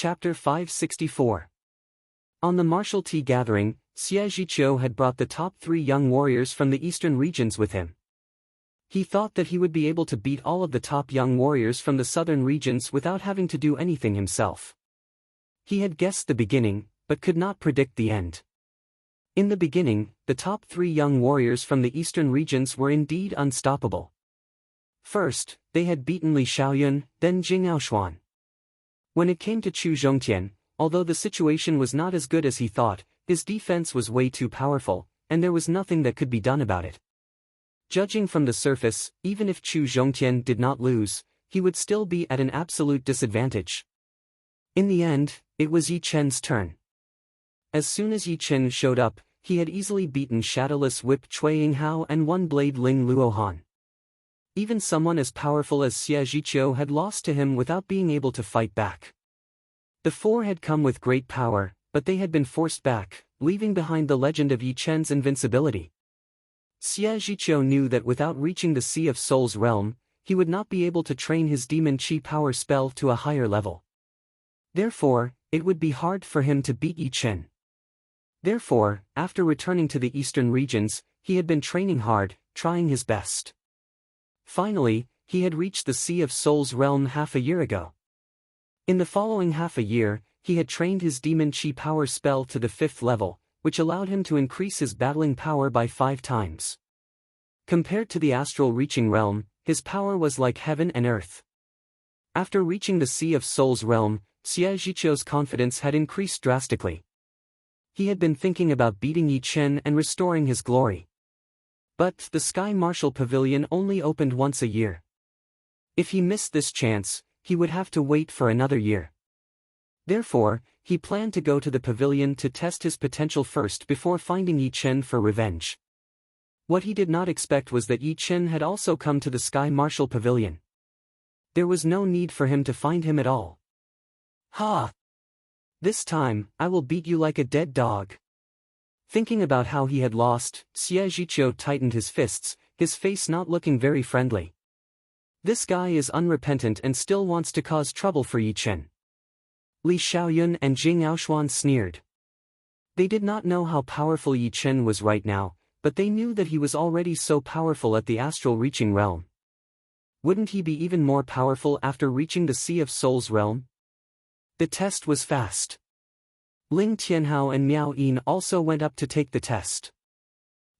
Chapter 564. On the martial tea gathering, Xie Zhiqiu had brought the top 3 young warriors from the eastern regions with him. He thought that he would be able to beat all of the top young warriors from the southern regions without having to do anything himself. He had guessed the beginning, but could not predict the end. In the beginning, the top 3 young warriors from the eastern regions were indeed unstoppable. First, they had beaten Li Xiaoyun, then Jing Aoshuan. When it came to Chu Zhongtian, although the situation was not as good as he thought, his defense was way too powerful, and there was nothing that could be done about it. Judging from the surface, even if Chu Zhongtian did not lose, he would still be at an absolute disadvantage. In the end, it was Yi Chen's turn. As soon as Yi Chen showed up, he had easily beaten Shadowless Whip Cui Yinghao and One-Blade Ling Luohan. Even someone as powerful as Xie Zhiqiu had lost to him without being able to fight back. The 4 had come with great power, but they had been forced back, leaving behind the legend of Yi Chen's invincibility. Xie Zhiqiu knew that without reaching the Sea of Souls realm, he would not be able to train his demon chi power spell to a higher level. Therefore, it would be hard for him to beat Yi Chen. Therefore, after returning to the eastern regions, he had been training hard, trying his best. Finally, he had reached the Sea of Souls realm half a year ago. In the following half a year, he had trained his demon chi power spell to the 5th level, which allowed him to increase his battling power by 5 times. Compared to the astral reaching realm, his power was like heaven and earth. After reaching the Sea of Souls realm, Xie Zhiqiu's confidence had increased drastically. He had been thinking about beating Yi Chen and restoring his glory. But the Sky Martial Pavilion only opened once a year. If he missed this chance, he would have to wait for another year. Therefore, he planned to go to the pavilion to test his potential first before finding Yi Chen for revenge. What he did not expect was that Yi Chen had also come to the Sky Martial Pavilion. There was no need for him to find him at all. Ha! This time, I will beat you like a dead dog. Thinking about how he had lost, Xie Zhiqiu tightened his fists, his face not looking very friendly. This guy is unrepentant and still wants to cause trouble for Yi Chen. Li Xiaoyun and Jing Aoshuan sneered. They did not know how powerful Yi Chen was right now, but they knew that he was already so powerful at the astral reaching realm. Wouldn't he be even more powerful after reaching the Sea of Souls realm? The test was fast. Ling Tianhao and Miao Yin also went up to take the test.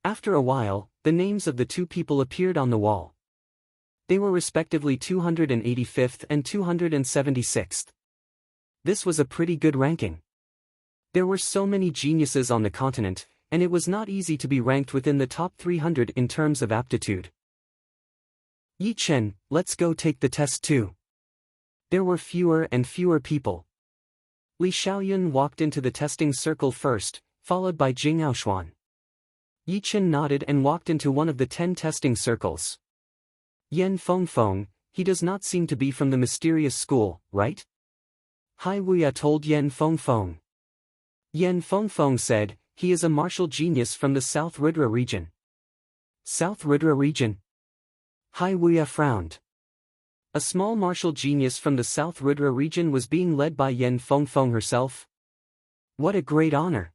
After a while, the names of the 2 people appeared on the wall. They were respectively 285th and 276th. This was a pretty good ranking. There were so many geniuses on the continent, and it was not easy to be ranked within the top 300 in terms of aptitude. Yi Chen, let's go take the test too. There were fewer and fewer people. Li Xiaoyun walked into the testing circle first, followed by Jing Aoshuan. Yi Chen nodded and walked into one of the 10 testing circles. Yan Fengfeng, he does not seem to be from the mysterious school, right? Hai Wuya told Yan Fengfeng. Yan Fengfeng said, he is a martial genius from the South Rudra region. South Rudra region? Hai Wuya frowned. A small martial genius from the South Rudra region was being led by Yan Fengfeng herself? What a great honor!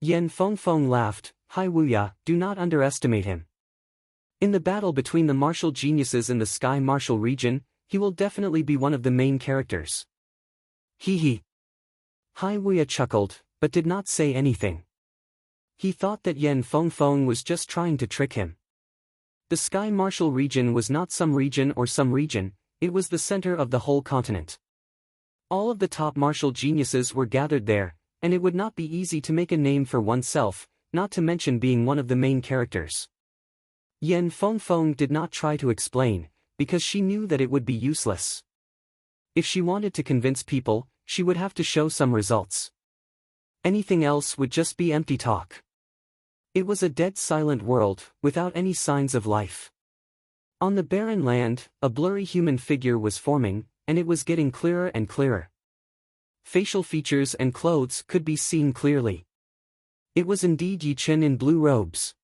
Yan Fengfeng laughed. Hai Wuya, do not underestimate him. In the battle between the martial geniuses in the Sky Martial region, he will definitely be one of the main characters. Hee hee. Hai Wuya chuckled, but did not say anything. He thought that Yan Fengfeng was just trying to trick him. The Sky Martial region was not some region, it was the center of the whole continent. All of the top martial geniuses were gathered there, and it would not be easy to make a name for oneself, not to mention being one of the main characters. Yan Fengfeng did not try to explain, because she knew that it would be useless. If she wanted to convince people, she would have to show some results. Anything else would just be empty talk. It was a dead silent world, without any signs of life. On the barren land, a blurry human figure was forming, and it was getting clearer and clearer. Facial features and clothes could be seen clearly. It was indeed Yi Chen in blue robes.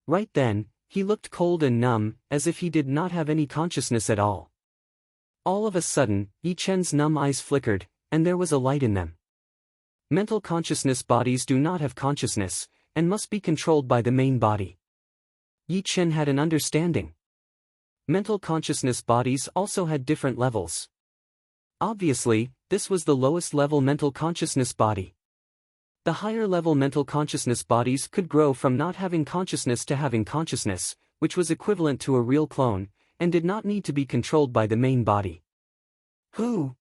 Right then, he looked cold and numb, as if he did not have any consciousness at all. All of a sudden, Yi Chen's numb eyes flickered, and there was a light in them. Mental consciousness bodies do not have consciousness, and must be controlled by the main body. Yi Chen had an understanding. Mental consciousness bodies also had different levels. Obviously, this was the lowest level mental consciousness body. The higher level mental consciousness bodies could grow from not having consciousness to having consciousness, which was equivalent to a real clone, and did not need to be controlled by the main body. Who?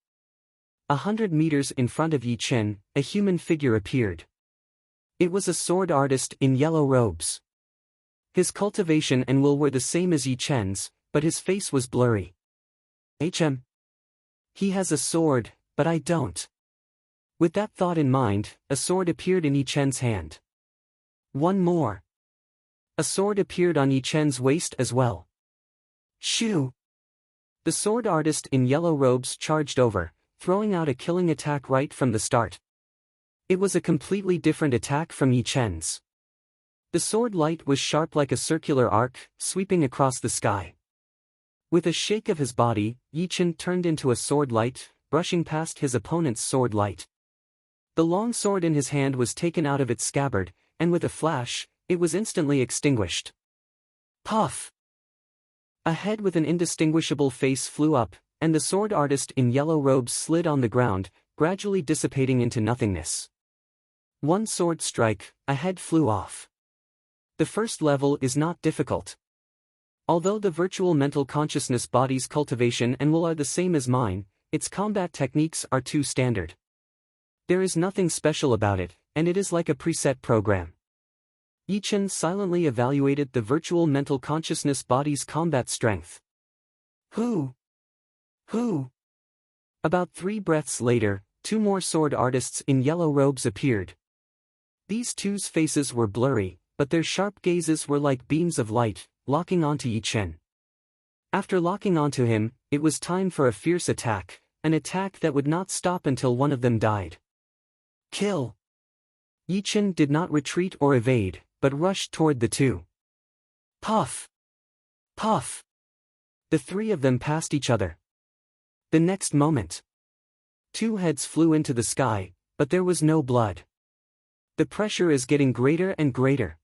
100 meters in front of Yi Chen, a human figure appeared. It was a sword artist in yellow robes. His cultivation and will were the same as Yi Chen's, but his face was blurry. He has a sword, but I don't. With that thought in mind, a sword appeared in Yi Chen's hand. One more. A sword appeared on Yi Chen's waist as well. Shoo! The sword artist in yellow robes charged over, throwing out a killing attack right from the start. It was a completely different attack from Yi Chen's. The sword light was sharp like a circular arc, sweeping across the sky. With a shake of his body, Yi Chen turned into a sword light, brushing past his opponent's sword light. The long sword in his hand was taken out of its scabbard, and with a flash, it was instantly extinguished. Puff! A head with an indistinguishable face flew up, and the sword artist in yellow robes slid on the ground, gradually dissipating into nothingness. One sword strike, a head flew off. The first level is not difficult. Although the virtual mental consciousness body's cultivation and will are the same as mine, its combat techniques are too standard. There is nothing special about it, and it is like a preset program. Yi Chen silently evaluated the virtual mental consciousness body's combat strength. Who? About 3 breaths later, 2 more sword artists in yellow robes appeared. These two's faces were blurry, but their sharp gazes were like beams of light, locking onto Yi Chen. After locking onto him, it was time for a fierce attack, an attack that would not stop until one of them died. Kill! Yi Chen did not retreat or evade, but rushed toward the two. Puff! Puff! The 3 of them passed each other. The next moment, 2 heads flew into the sky, but there was no blood. The pressure is getting greater and greater.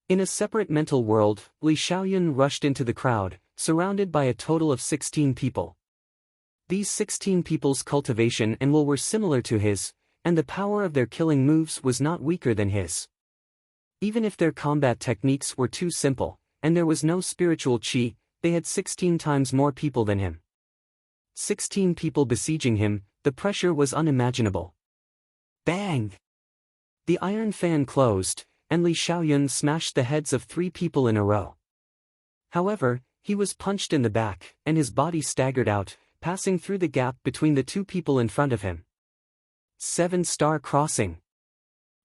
In a separate mental world, Li Xiaoyun rushed into the crowd, surrounded by a total of 16 people. These 16 people's cultivation and will were similar to his, and the power of their killing moves was not weaker than his. Even if their combat techniques were too simple, and there was no spiritual qi, they had 16 times more people than him. 16 people besieging him, the pressure was unimaginable. Bang! The iron fan closed, and Li Xiaoyun smashed the heads of 3 people in a row. However, he was punched in the back, and his body staggered out, passing through the gap between the 2 people in front of him. 7-star crossing.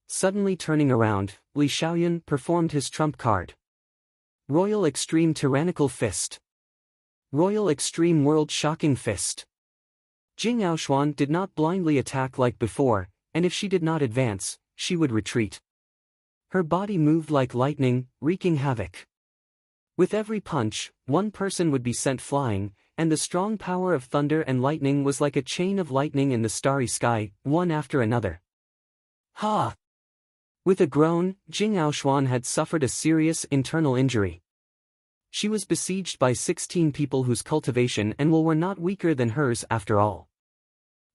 Suddenly turning around, Li Xiaoyun performed his trump card. Royal Extreme Tyrannical Fist. Royal Extreme World Shocking Fist. Jing Aoshuan did not blindly attack like before, and if she did not advance, she would retreat. Her body moved like lightning, wreaking havoc. With every punch, 1 person would be sent flying, and the strong power of thunder and lightning was like a chain of lightning in the starry sky, one after another. Ha! With a groan, Jing Aoshuan had suffered a serious internal injury. She was besieged by 16 people whose cultivation and will were not weaker than hers after all.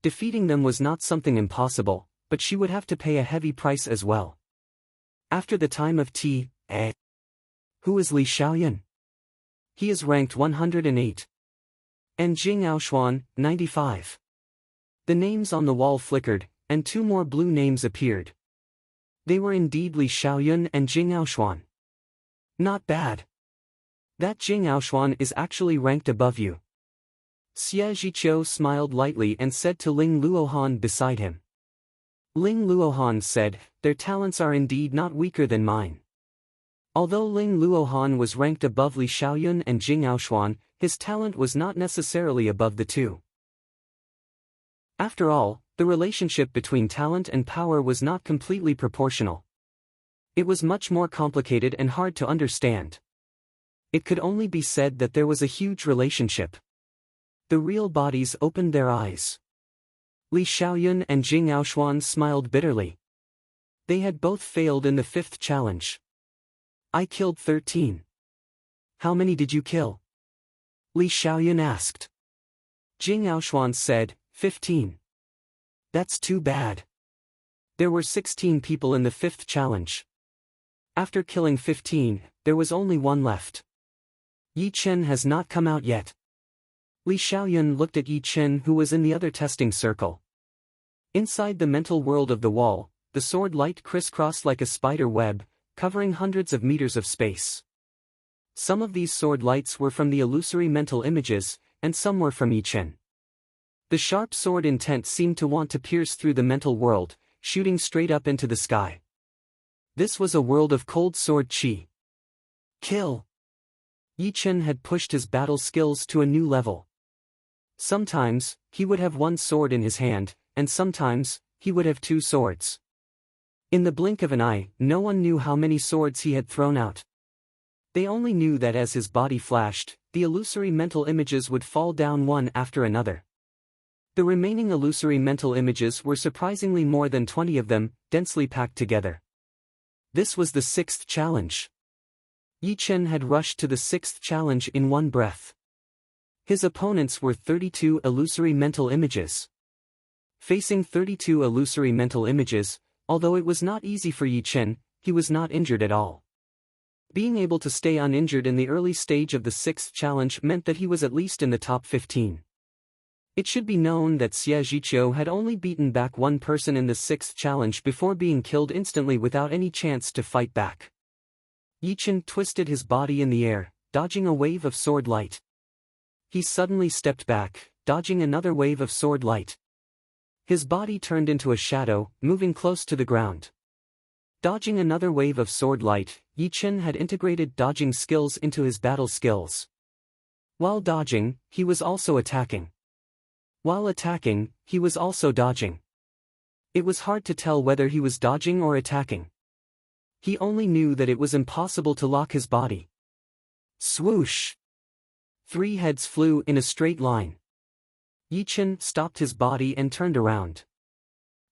Defeating them was not something impossible, but she would have to pay a heavy price as well. After the time of Who is Li Xiaoyun? He is ranked 108. And Jing Aoshuan, 95. The names on the wall flickered, and 2 more blue names appeared. They were indeed Li Xiaoyun and Jing Aoshuan. Not bad. That Jing Aoshuan is actually ranked above you. Xie Zhiqiu smiled lightly and said to Ling Luohan beside him. Ling Luohan said, their talents are indeed not weaker than mine. Although Ling Luohan was ranked above Li Xiaoyun and Jing Aoshuan, his talent was not necessarily above the 2. After all, the relationship between talent and power was not completely proportional. It was much more complicated and hard to understand. It could only be said that there was a huge relationship. The real bodies opened their eyes. Li Xiaoyun and Jing Aoshuan smiled bitterly. They had both failed in the 5th challenge. I killed 13. How many did you kill? Li Xiaoyun asked. Jing Aoshuan said, 15. That's too bad. There were 16 people in the 5th challenge. After killing 15, there was only one left. Yi Chen has not come out yet. Li Xiaoyun looked at Yi Chen, who was in the other testing circle. Inside the mental world of the wall, the sword light crisscrossed like a spider web, covering hundreds of meters of space. Some of these sword lights were from the illusory mental images, and some were from Yi Chen. The sharp sword intent seemed to want to pierce through the mental world, shooting straight up into the sky. This was a world of cold sword chi. Kill! Yi Chen had pushed his battle skills to a new level. Sometimes, he would have one sword in his hand, and sometimes, he would have two swords. In the blink of an eye, no one knew how many swords he had thrown out. They only knew that as his body flashed, the illusory mental images would fall down one after another. The remaining illusory mental images were surprisingly more than 20 of them, densely packed together. This was the 6th challenge. Yi Chen had rushed to the 6th challenge in one breath. His opponents were 32 illusory mental images. Facing 32 illusory mental images, although it was not easy for Yi Chen, he was not injured at all. Being able to stay uninjured in the early stage of the 6th challenge meant that he was at least in the top 15. It should be known that Xie Zhiqiu had only beaten back one person in the 6th challenge before being killed instantly without any chance to fight back. Yi Chen twisted his body in the air, dodging a wave of sword light. He suddenly stepped back, dodging another wave of sword light. His body turned into a shadow, moving close to the ground. Dodging another wave of sword light, Yi Chen had integrated dodging skills into his battle skills. While dodging, he was also attacking. While attacking, he was also dodging. It was hard to tell whether he was dodging or attacking. He only knew that it was impossible to lock his body. Swoosh! 3 heads flew in a straight line. Yi Chen stopped his body and turned around.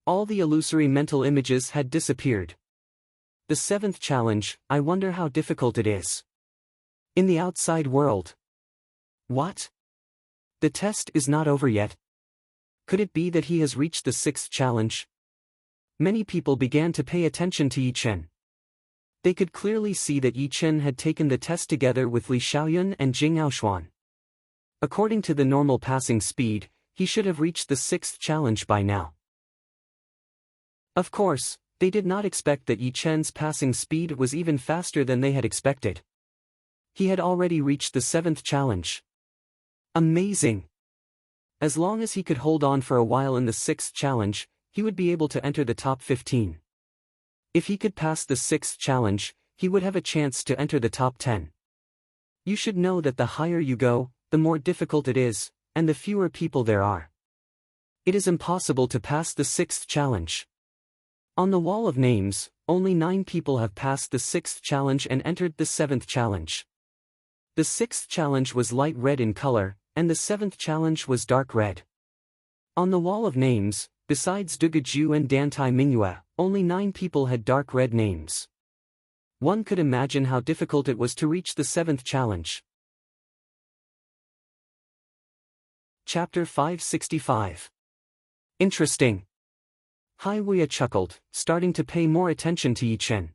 All the illusory mental images had disappeared. The 7th challenge, I wonder how difficult it is. In the outside world. What? The test is not over yet. Could it be that he has reached the 6th challenge? Many people began to pay attention to Yi Chen. They could clearly see that Yi Chen had taken the test together with Li Xiaoyun and Jing Aoshuan. According to the normal passing speed, he should have reached the 6th challenge by now. Of course, they did not expect that Yi Chen's passing speed was even faster than they had expected. He had already reached the 7th challenge. Amazing! As long as he could hold on for a while in the 6th challenge, he would be able to enter the top 15. If he could pass the 6th challenge, he would have a chance to enter the top 10. You should know that the higher you go, the more difficult it is, and the fewer people there are. It is impossible to pass the 6th challenge. On the wall of names, only 9 people have passed the 6th challenge and entered the 7th challenge. The 6th challenge was light red in color, and the 7th challenge was dark red. On the wall of names, besides Dugaju and Dantai Mingyue, only 9 people had dark red names. One could imagine how difficult it was to reach the 7th challenge. Chapter 565. Interesting. Hai Wuya chuckled, starting to pay more attention to Yi Chen.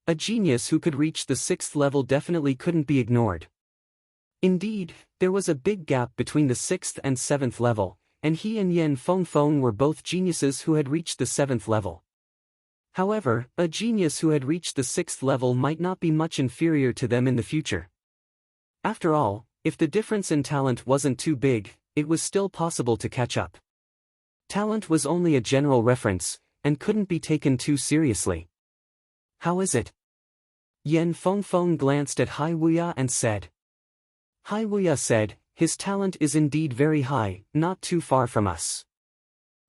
A genius who could reach the 6th level definitely couldn't be ignored. Indeed, there was a big gap between the 6th and 7th level, and he and Yan Fengfeng were both geniuses who had reached the 7th level. However, a genius who had reached the 6th level might not be much inferior to them in the future. After all, if the difference in talent wasn't too big, it was still possible to catch up. Talent was only a general reference, and couldn't be taken too seriously. How is it? Yan Fengfeng glanced at Hai Wuya and said. Hai Wuya said, his talent is indeed very high, not too far from us.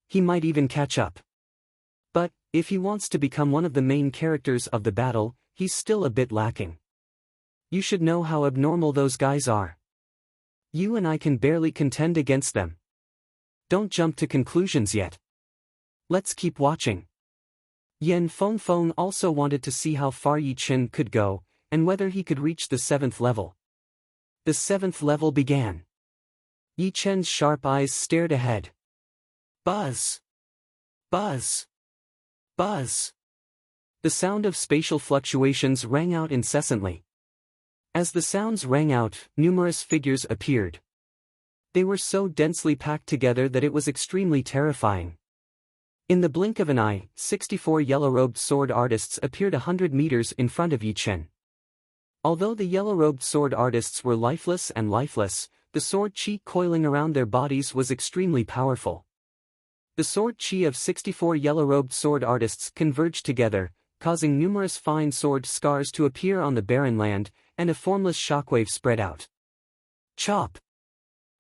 He might even catch up. But, if he wants to become one of the main characters of the battle, he's still a bit lacking. You should know how abnormal those guys are. You and I can barely contend against them. Don't jump to conclusions yet. Let's keep watching. Yan Fengfeng also wanted to see how far Yi Chen could go, and whether he could reach the 7th level. The 7th level began. Yi Chen's sharp eyes stared ahead. Buzz! Buzz! Buzz! The sound of spatial fluctuations rang out incessantly. As the sounds rang out, numerous figures appeared. They were so densely packed together that it was extremely terrifying. In the blink of an eye, 64 yellow-robed sword artists appeared 100 meters in front of Yi Chen. Although the yellow-robed sword artists were lifeless, the sword chi coiling around their bodies was extremely powerful. The sword chi of 64 yellow-robed sword artists converged together, causing numerous fine sword scars to appear on the barren land, and a formless shockwave spread out. Chop!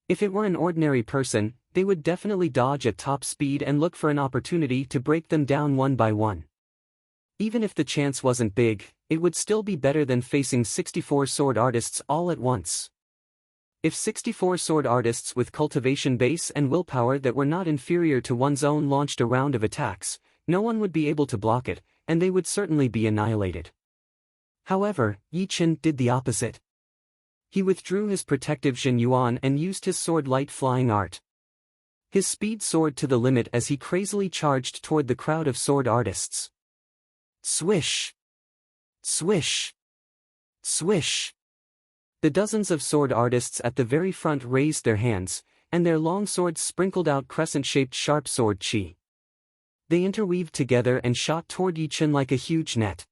If it were an ordinary person, they would definitely dodge at top speed and look for an opportunity to break them down one by one. Even if the chance wasn't big, it would still be better than facing 64 sword artists all at once. If 64 sword artists with cultivation base and willpower that were not inferior to one's own launched a round of attacks, no one would be able to block it, and they would certainly be annihilated. However, Yi Chen did the opposite. He withdrew his protective Jin Yuan and used his sword light flying art. His speed soared to the limit as he crazily charged toward the crowd of sword artists. Swish! Swish! Swish! The dozens of sword artists at the very front raised their hands, and their long swords sprinkled out crescent-shaped sharp sword chi. They interweaved together and shot toward Yi Chen like a huge net.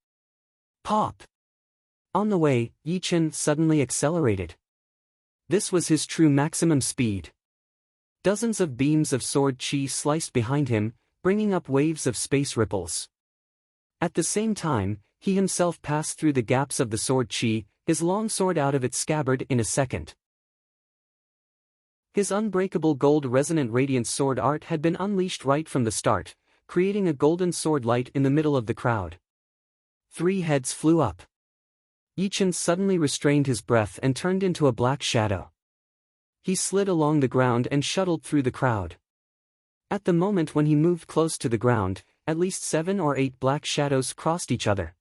Pop! On the way, Yi Chen suddenly accelerated. This was his true maximum speed. Dozens of beams of sword chi sliced behind him, bringing up waves of space ripples. At the same time, he himself passed through the gaps of the sword chi, his long sword out of its scabbard in a second. His unbreakable gold-resonant radiant sword art had been unleashed right from the start, creating a golden sword light in the middle of the crowd. 3 heads flew up. Yi Chen suddenly restrained his breath and turned into a black shadow. He slid along the ground and shuttled through the crowd. At the moment when he moved close to the ground, at least 7 or 8 black shadows crossed each other.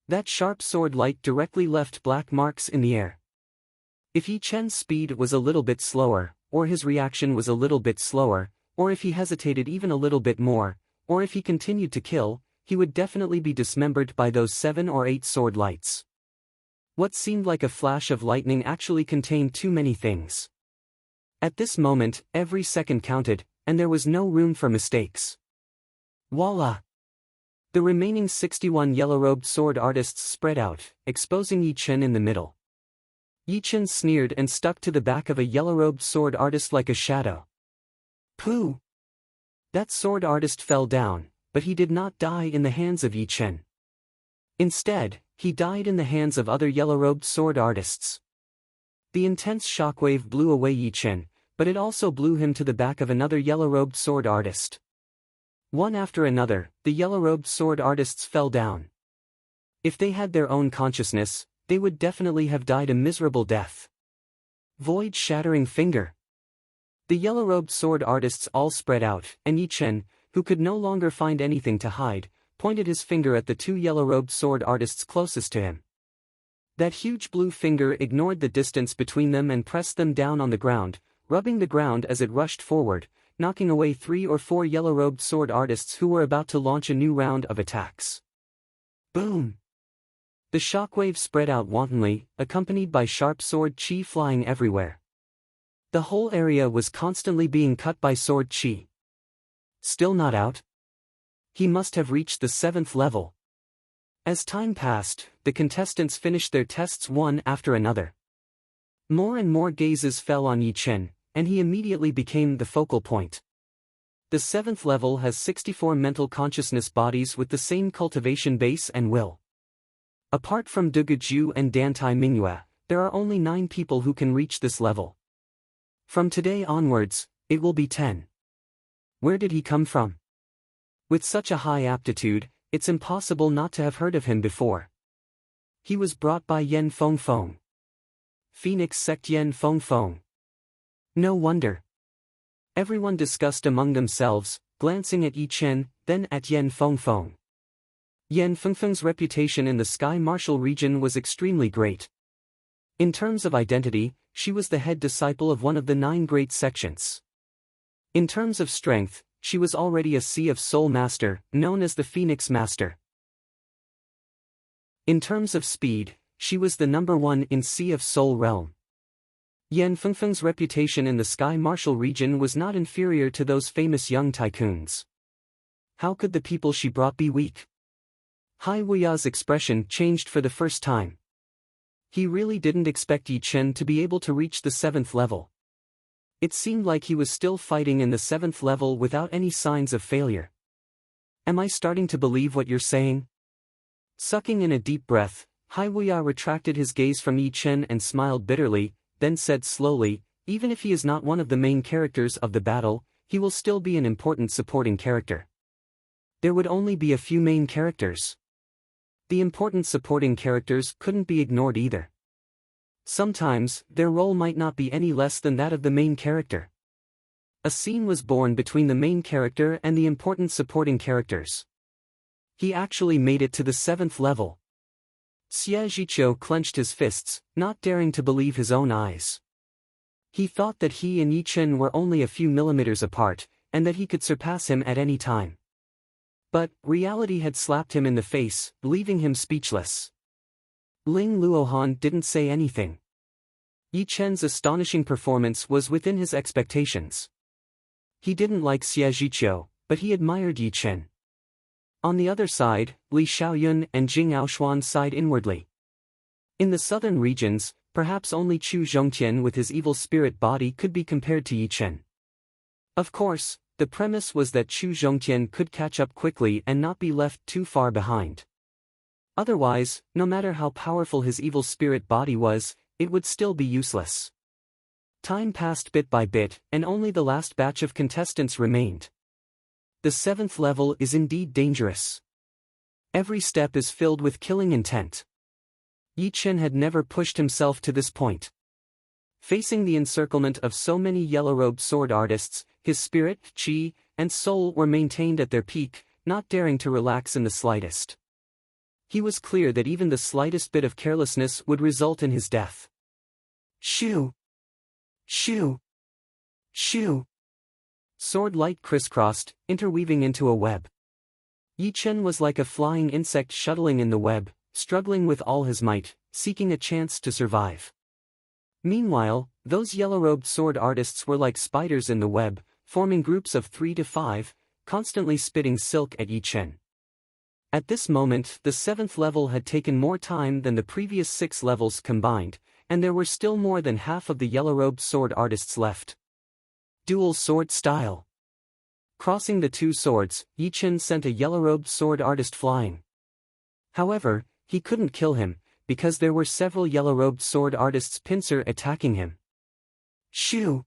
That sharp sword light directly left black marks in the air. If Yi Chen's speed was a little bit slower, or his reaction was a little bit slower, or if he hesitated even a little bit more, or if he continued to kill, he would definitely be dismembered by those 7 or 8 sword lights. What seemed like a flash of lightning actually contained too many things. At this moment, every second counted, and there was no room for mistakes. Voila! The remaining 61 yellow-robed sword artists spread out, exposing Yi Chen in the middle. Yi Chen sneered and stuck to the back of a yellow-robed sword artist like a shadow. Pooh! That sword artist fell down, but he did not die in the hands of Yi Chen. Instead, he died in the hands of other yellow-robed sword artists. The intense shockwave blew away Yi Chen, but it also blew him to the back of another yellow-robed sword artist. One after another, the yellow-robed sword artists fell down. If they had their own consciousness, they would definitely have died a miserable death. Void-shattering finger. The yellow-robed sword artists all spread out, and Yi Chen, who could no longer find anything to hide, pointed his finger at the 2 yellow-robed sword artists closest to him. That huge blue finger ignored the distance between them and pressed them down on the ground, rubbing the ground as it rushed forward, knocking away 3 or 4 yellow-robed sword artists who were about to launch a new round of attacks. Boom! The shockwave spread out wantonly, accompanied by sharp sword chi flying everywhere. The whole area was constantly being cut by sword chi. Still not out? He must have reached the 7th level. As time passed, the contestants finished their tests one after another. More and more gazes fell on Yi Chen, and he immediately became the focal point. The 7th level has 64 mental consciousness bodies with the same cultivation base and will. Apart from Dugaju and Dantai Mingyue, there are only 9 people who can reach this level. From today onwards, it will be 10. Where did he come from? With such a high aptitude, it's impossible not to have heard of him before. He was brought by Yan Fengfeng. Phoenix Sect Yan Fengfeng. No wonder. Everyone discussed among themselves, glancing at Yi Chen, then at Yan Fengfeng. Yan Fengfeng's reputation in the Sky Martial region was extremely great. In terms of identity, she was the head disciple of one of the 9 great sections. In terms of strength, she was already a Sea of Soul Master, known as the Phoenix Master. In terms of speed, she was the number 1 in Sea of Soul realm. Yan Fengfeng's reputation in the Sky Martial region was not inferior to those famous young tycoons. How could the people she brought be weak? Hai Wuya's expression changed for the first time. He really didn't expect Yi Chen to be able to reach the 7th level. It seemed like he was still fighting in the 7th level without any signs of failure. Am I starting to believe what you're saying? Sucking in a deep breath, Hai Wuya retracted his gaze from Yi Chen and smiled bitterly, then said slowly, even if he is not one of the main characters of the battle, he will still be an important supporting character. There would only be a few main characters. The important supporting characters couldn't be ignored either. Sometimes, their role might not be any less than that of the main character. A scene was born between the main character and the important supporting characters. He actually made it to the 7th level. Xie Zhiqiu clenched his fists, not daring to believe his own eyes. He thought that he and Yi Chen were only a few millimeters apart, and that he could surpass him at any time. But, reality had slapped him in the face, leaving him speechless. Ling Luohan didn't say anything. Yi Chen's astonishing performance was within his expectations. He didn't like Xie Zhiqiu, but he admired Yi Chen. On the other side, Li Xiaoyun and Jing Aoshuan sighed inwardly. In the southern regions, perhaps only Chu Zhongtian with his evil spirit body could be compared to Yi Chen. Of course, the premise was that Chu Zhongtian could catch up quickly and not be left too far behind. Otherwise, no matter how powerful his evil spirit body was, it would still be useless. Time passed bit by bit, and only the last batch of contestants remained. The 7th level is indeed dangerous. Every step is filled with killing intent. Yi Chen had never pushed himself to this point. Facing the encirclement of so many yellow-robed sword artists, his spirit, qi, and soul were maintained at their peak, not daring to relax in the slightest. He was clear that even the slightest bit of carelessness would result in his death. Shoo! Shoo! Shoo! Sword light crisscrossed, interweaving into a web. Yi Chen was like a flying insect shuttling in the web, struggling with all his might, seeking a chance to survive. Meanwhile, those yellow-robed sword artists were like spiders in the web, forming groups of 3 to 5, constantly spitting silk at Yi Chen. At this moment, the 7th level had taken more time than the previous 6 levels combined, and there were still more than half of the yellow-robed sword artists left. Dual sword style. Crossing the 2 swords, Yi Chen sent a yellow-robed sword artist flying. However, he couldn't kill him, because there were several yellow-robed sword artists pincer attacking him. Shoo!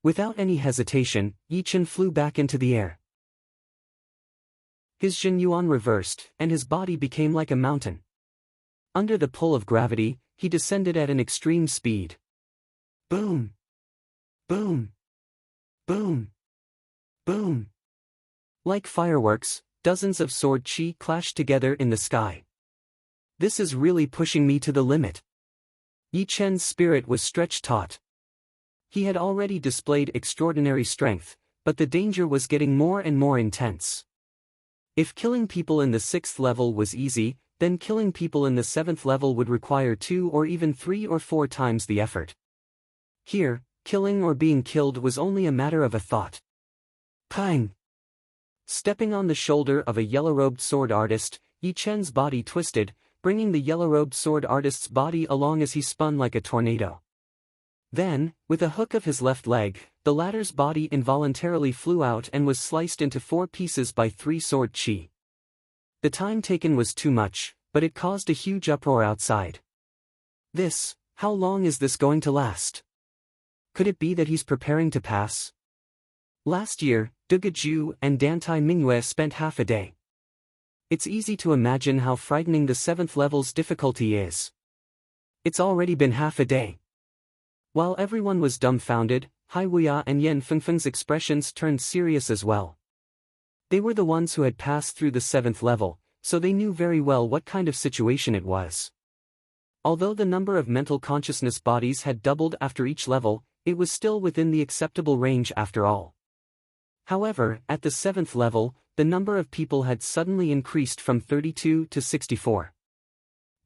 Without any hesitation, Yi Chen flew back into the air. His Zhenyuan reversed, and his body became like a mountain. Under the pull of gravity, he descended at an extreme speed. Boom! Boom! Boom! Boom! Like fireworks, dozens of sword qi clashed together in the sky. This is really pushing me to the limit. Yi Chen's spirit was stretched taut. He had already displayed extraordinary strength, but the danger was getting more and more intense. If killing people in the 6th level was easy, then killing people in the 7th level would require 2 or even 3 or 4 times the effort. Here, killing or being killed was only a matter of a thought. Pang! Stepping on the shoulder of a yellow-robed sword artist, Yi Chen's body twisted, bringing the yellow-robed sword artist's body along as he spun like a tornado. Then, with a hook of his left leg, the latter's body involuntarily flew out and was sliced into 4 pieces by 3 sword qi. The time taken was too much, but it caused a huge uproar outside. How long is this going to last? Could it be that he's preparing to pass? Last year, Dugaju and Dantai Mingyue spent half a day. It's easy to imagine how frightening the 7th level's difficulty is. It's already been half a day. While everyone was dumbfounded, Hai Wuya and Yan Fengfeng's expressions turned serious as well. They were the ones who had passed through the 7th level, so they knew very well what kind of situation it was. Although the number of mental consciousness bodies had doubled after each level, it was still within the acceptable range after all. However, at the 7th level, the number of people had suddenly increased from 32 to 64.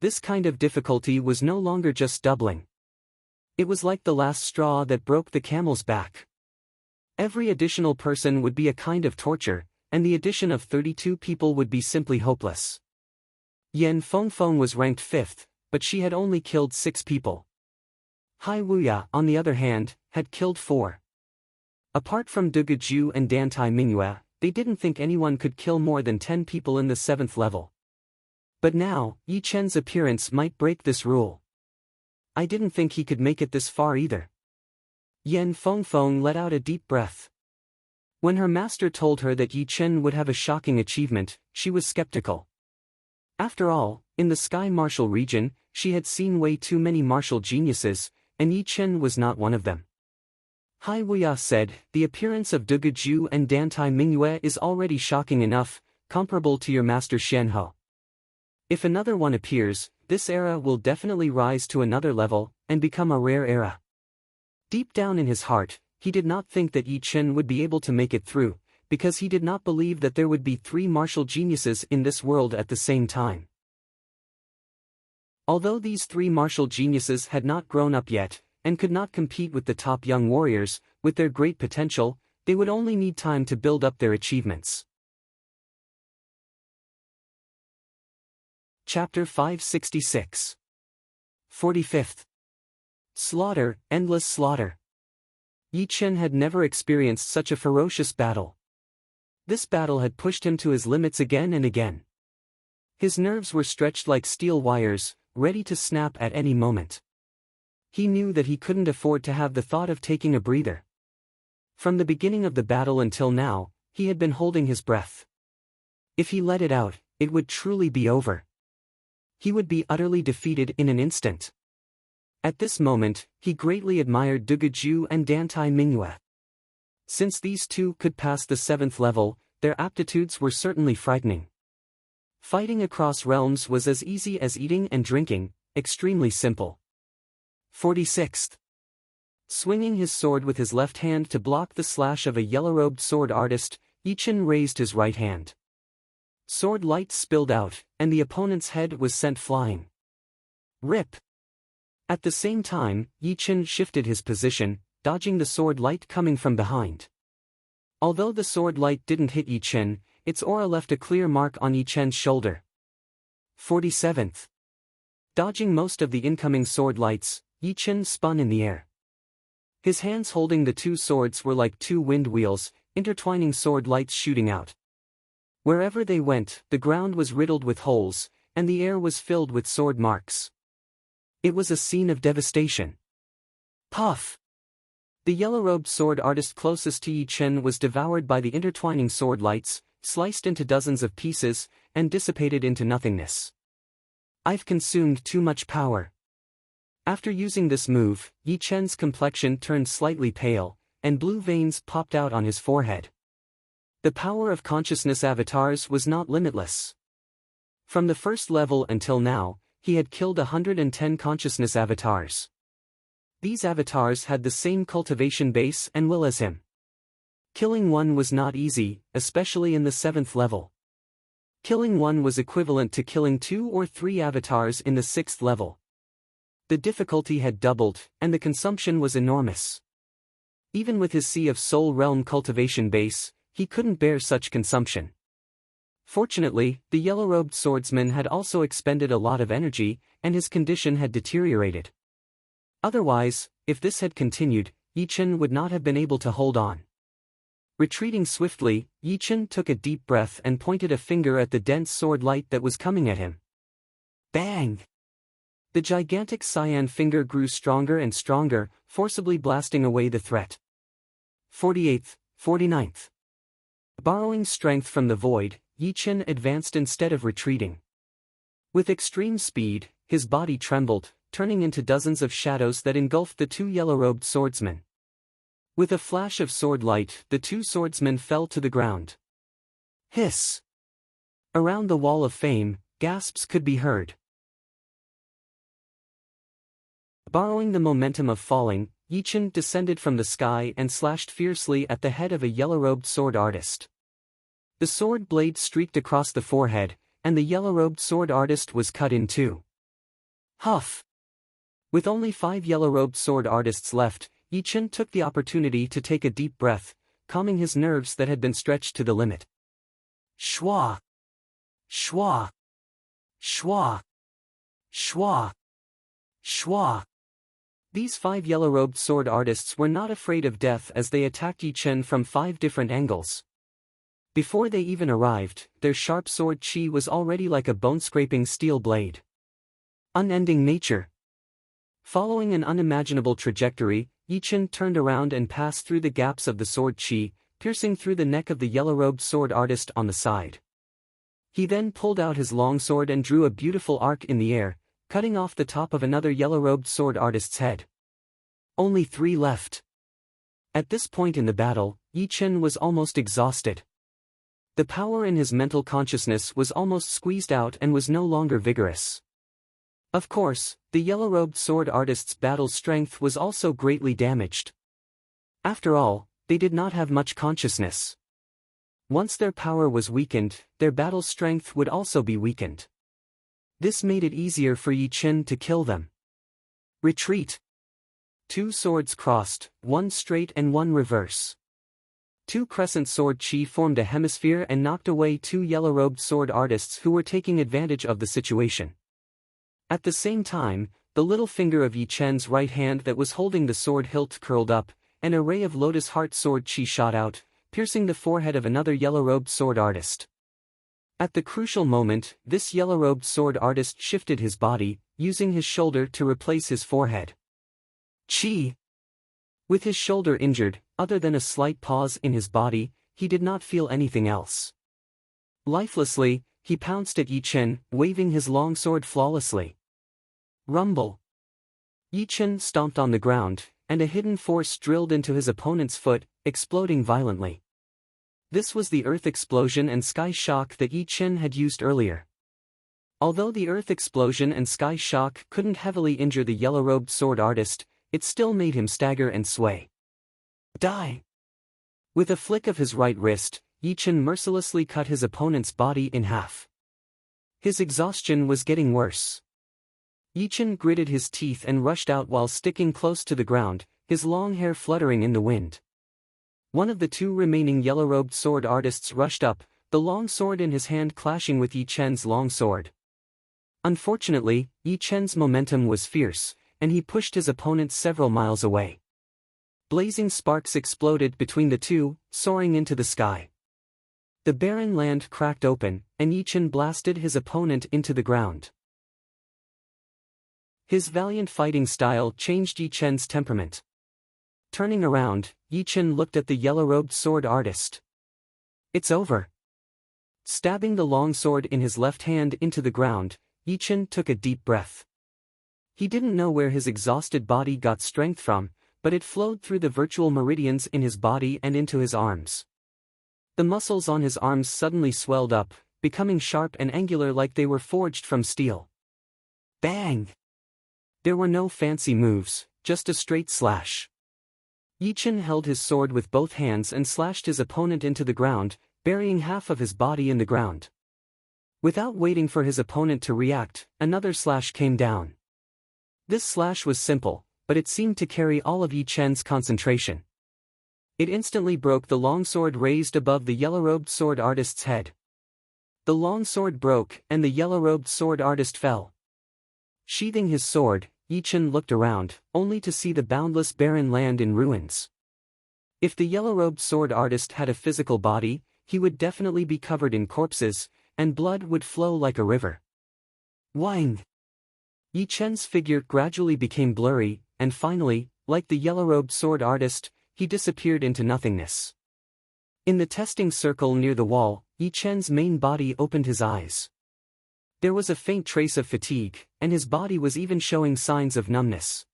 This kind of difficulty was no longer just doubling. It was like the last straw that broke the camel's back. Every additional person would be a kind of torture, and the addition of 32 people would be simply hopeless. Yan Fengfeng was ranked 5th, but she had only killed 6 people. Hai Wuya, on the other hand, had killed 4. Apart from Dugaju and Dantai Mingyue, they didn't think anyone could kill more than 10 people in the 7th level. But now, Yi Chen's appearance might break this rule. I didn't think he could make it this far either. Yan Fengfeng let out a deep breath. When her master told her that Yi Chen would have a shocking achievement, she was skeptical. After all, in the Sky Martial region, she had seen way too many martial geniuses, and Yi Chen was not one of them. Hai Wuya said, the appearance of Dugaju and Dantai Mingyue is already shocking enough, comparable to your master Xianhou. If another one appears, this era will definitely rise to another level, and become a rare era. Deep down in his heart, he did not think that Yi Chen would be able to make it through, because he did not believe that there would be 3 martial geniuses in this world at the same time. Although these 3 martial geniuses had not grown up yet, and could not compete with the top young warriors, with their great potential, they would only need time to build up their achievements. Chapter 566. 45th. Slaughter, endless slaughter. Yi Chen had never experienced such a ferocious battle. This battle had pushed him to his limits again and again. His nerves were stretched like steel wires, ready to snap at any moment. He knew that he couldn't afford to have the thought of taking a breather. From the beginning of the battle until now, he had been holding his breath. If he let it out, it would truly be over. He would be utterly defeated in an instant. At this moment, he greatly admired Dugaju and Dantai Mingyue. Since these two could pass the 7th level, their aptitudes were certainly frightening. Fighting across realms was as easy as eating and drinking, extremely simple. 46th. Swinging his sword with his left hand to block the slash of a yellow-robed sword artist, Yi Chen raised his right hand. Sword light spilled out, and the opponent's head was sent flying. Rip! At the same time, Yi Chen shifted his position, dodging the sword light coming from behind. Although the sword light didn't hit Yi Chen, its aura left a clear mark on Yi Chen's shoulder. 47th. Dodging most of the incoming sword lights, Yi Chen spun in the air. His hands holding the 2 swords were like 2 wind wheels, intertwining sword lights shooting out. Wherever they went, the ground was riddled with holes, and the air was filled with sword marks. It was a scene of devastation. Puff! The yellow-robed sword artist closest to Yi Chen was devoured by the intertwining sword lights, sliced into dozens of pieces, and dissipated into nothingness. I've consumed too much power. After using this move, Yi Chen's complexion turned slightly pale, and blue veins popped out on his forehead. The power of consciousness avatars was not limitless. From the 1st level until now, he had killed 110 consciousness avatars. These avatars had the same cultivation base and will as him. Killing one was not easy, especially in the 7th level. Killing one was equivalent to killing 2 or 3 avatars in the 6th level. The difficulty had doubled, and the consumption was enormous. Even with his Sea of Soul Realm cultivation base, he couldn't bear such consumption. Fortunately, the yellow-robed swordsman had also expended a lot of energy, and his condition had deteriorated. Otherwise, if this had continued, Yi Chen would not have been able to hold on. Retreating swiftly, Yi Chen took a deep breath and pointed a finger at the dense sword light that was coming at him. Bang! The gigantic cyan finger grew stronger and stronger, forcibly blasting away the threat. 48th, 49th. Borrowing strength from the void, Yi Chen advanced instead of retreating. With extreme speed, his body trembled, turning into dozens of shadows that engulfed the 2 yellow-robed swordsmen. With a flash of sword light, the two swordsmen fell to the ground. Hiss! Around the wall of fame, gasps could be heard. Borrowing the momentum of falling, Yichen descended from the sky and slashed fiercely at the head of a yellow-robed sword artist. The sword blade streaked across the forehead, and the yellow-robed sword artist was cut in two. Huff! With only 5 yellow-robed sword artists left, Yichen took the opportunity to take a deep breath, calming his nerves that had been stretched to the limit. Shwa! Shwa! Shwa! Shwa! Shwa! These 5 yellow-robed sword artists were not afraid of death as they attacked Yichen from 5 different angles. Before they even arrived, their sharp sword chi was already like a bone-scraping steel blade. Unending nature. Following an unimaginable trajectory, Yichen turned around and passed through the gaps of the sword chi, piercing through the neck of the yellow-robed sword artist on the side. He then pulled out his longsword and drew a beautiful arc in the air, cutting off the top of another yellow-robed sword artist's head. Only 3 left. At this point in the battle, Yichen was almost exhausted. The power in his mental consciousness was almost squeezed out and was no longer vigorous. Of course, the yellow-robed sword artist's battle strength was also greatly damaged. After all, they did not have much consciousness. Once their power was weakened, their battle strength would also be weakened. This made it easier for Yichen to kill them. Retreat. 2 swords crossed, 1 straight and 1 reverse. 2 crescent sword chi formed a hemisphere and knocked away 2 yellow-robed sword artists who were taking advantage of the situation. At the same time, the little finger of Yichen's right hand that was holding the sword hilt curled up, and a ray of lotus heart sword chi shot out, piercing the forehead of another yellow-robed sword artist. At the crucial moment, this yellow-robed sword artist shifted his body, using his shoulder to replace his forehead. Chi! With his shoulder injured, other than a slight pause in his body, he did not feel anything else. Lifelessly, he pounced at Yichen, waving his longsword flawlessly. Rumble! Yichen stomped on the ground, and a hidden force drilled into his opponent's foot, exploding violently. This was the earth explosion and sky shock that Yichen had used earlier. Although the earth explosion and sky shock couldn't heavily injure the yellow-robed sword artist, it still made him stagger and sway. Die! With a flick of his right wrist, Yichen mercilessly cut his opponent's body in half. His exhaustion was getting worse. Yichen gritted his teeth and rushed out while sticking close to the ground, his long hair fluttering in the wind. One of the 2 remaining yellow-robed sword artists rushed up, the long sword in his hand clashing with Yichen's long sword. Unfortunately, Yichen's momentum was fierce, and he pushed his opponent several miles away. Blazing sparks exploded between the 2, soaring into the sky. The barren land cracked open, and Yichen blasted his opponent into the ground. His valiant fighting style changed Yichen's temperament. Turning around, Yichen looked at the yellow-robed sword artist. It's over. Stabbing the long sword in his left hand into the ground, Yichen took a deep breath. He didn't know where his exhausted body got strength from, but it flowed through the virtual meridians in his body and into his arms. The muscles on his arms suddenly swelled up, becoming sharp and angular like they were forged from steel. Bang! There were no fancy moves, just a straight slash. Yichen held his sword with both hands and slashed his opponent into the ground, burying half of his body in the ground. Without waiting for his opponent to react, another slash came down. This slash was simple, but it seemed to carry all of Yichen's concentration. It instantly broke the longsword raised above the yellow-robed sword artist's head. The longsword broke, and the yellow-robed sword artist fell. Sheathing his sword, Yichen looked around, only to see the boundless barren land in ruins. If the yellow-robed sword artist had a physical body, he would definitely be covered in corpses, and blood would flow like a river. Wang! Yichen's figure gradually became blurry, and finally, like the yellow-robed sword artist, he disappeared into nothingness. In the testing circle near the wall, Yichen's main body opened his eyes. There was a faint trace of fatigue, and his body was even showing signs of numbness.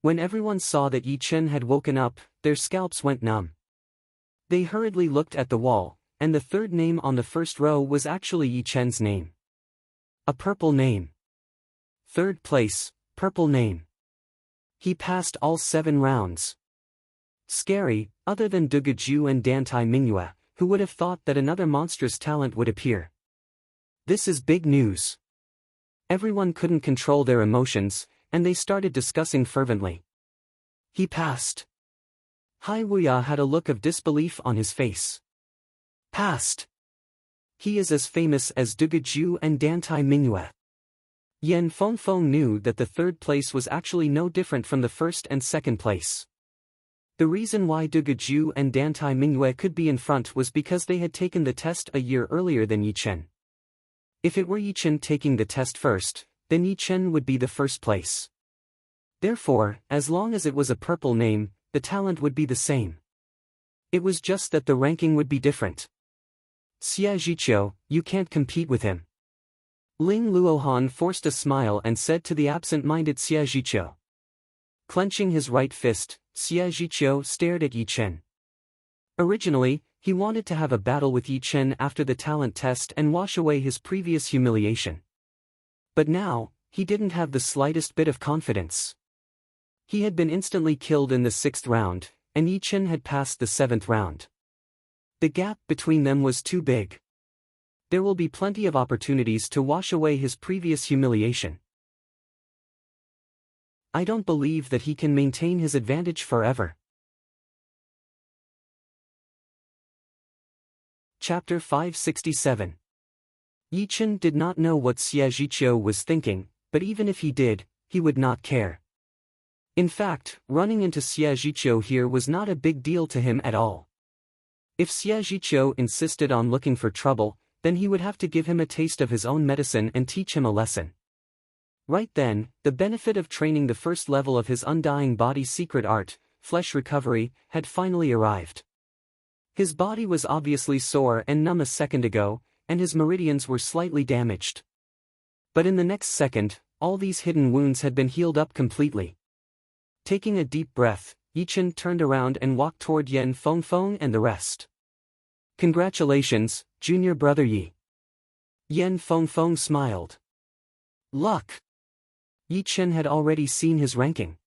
When everyone saw that Yi Chen had woken up, their scalps went numb. They hurriedly looked at the wall, and the third name on the first row was actually Yi Chen's name. A purple name. Third place, purple name. He passed all 7 rounds. Scary, other than Dugaju and Dantai Mingyue, who would have thought that another monstrous talent would appear. This is big news. Everyone couldn't control their emotions, and they started discussing fervently. He passed. Hai Wuya had a look of disbelief on his face. Passed. He is as famous as Dugaju and Dantai Mingyue. Yan Fengfeng knew that the third place was actually no different from the first and second place. The reason why Dugaju and Dantai Mingyue could be in front was because they had taken the test a year earlier than Yi Chen. If it were Yi Chen taking the test first, then Yi Chen would be the first place. Therefore, as long as it was a purple name, the talent would be the same. It was just that the ranking would be different. Xia Zhiqiu, you can't compete with him. Ling Luohan forced a smile and said to the absent-minded Xia Zhiqiu. Clenching his right fist, Xia Zhiqiu stared at Yi Chen. Originally, he wanted to have a battle with Yi Chen after the talent test and wash away his previous humiliation. But now, he didn't have the slightest bit of confidence. He had been instantly killed in the 6th round, and Yi Chen had passed the 7th round. The gap between them was too big. There will be plenty of opportunities to wash away his previous humiliation. I don't believe that he can maintain his advantage forever. Chapter 567. Yi Chen did not know what Xia Zhiqiu was thinking, but even if he did, he would not care. In fact, running into Xia Zhiqiu here was not a big deal to him at all. If Xia Zhiqiu insisted on looking for trouble, then he would have to give him a taste of his own medicine and teach him a lesson. Right then, the benefit of training the first level of his undying body's secret art, flesh recovery, had finally arrived. His body was obviously sore and numb a second ago, and his meridians were slightly damaged. But in the next second, all these hidden wounds had been healed up completely. Taking a deep breath, Yi Chen turned around and walked toward Yan Fengfeng and the rest. Congratulations, junior brother Yi. Yan Fengfeng smiled. Luck. Yi Chen had already seen his ranking.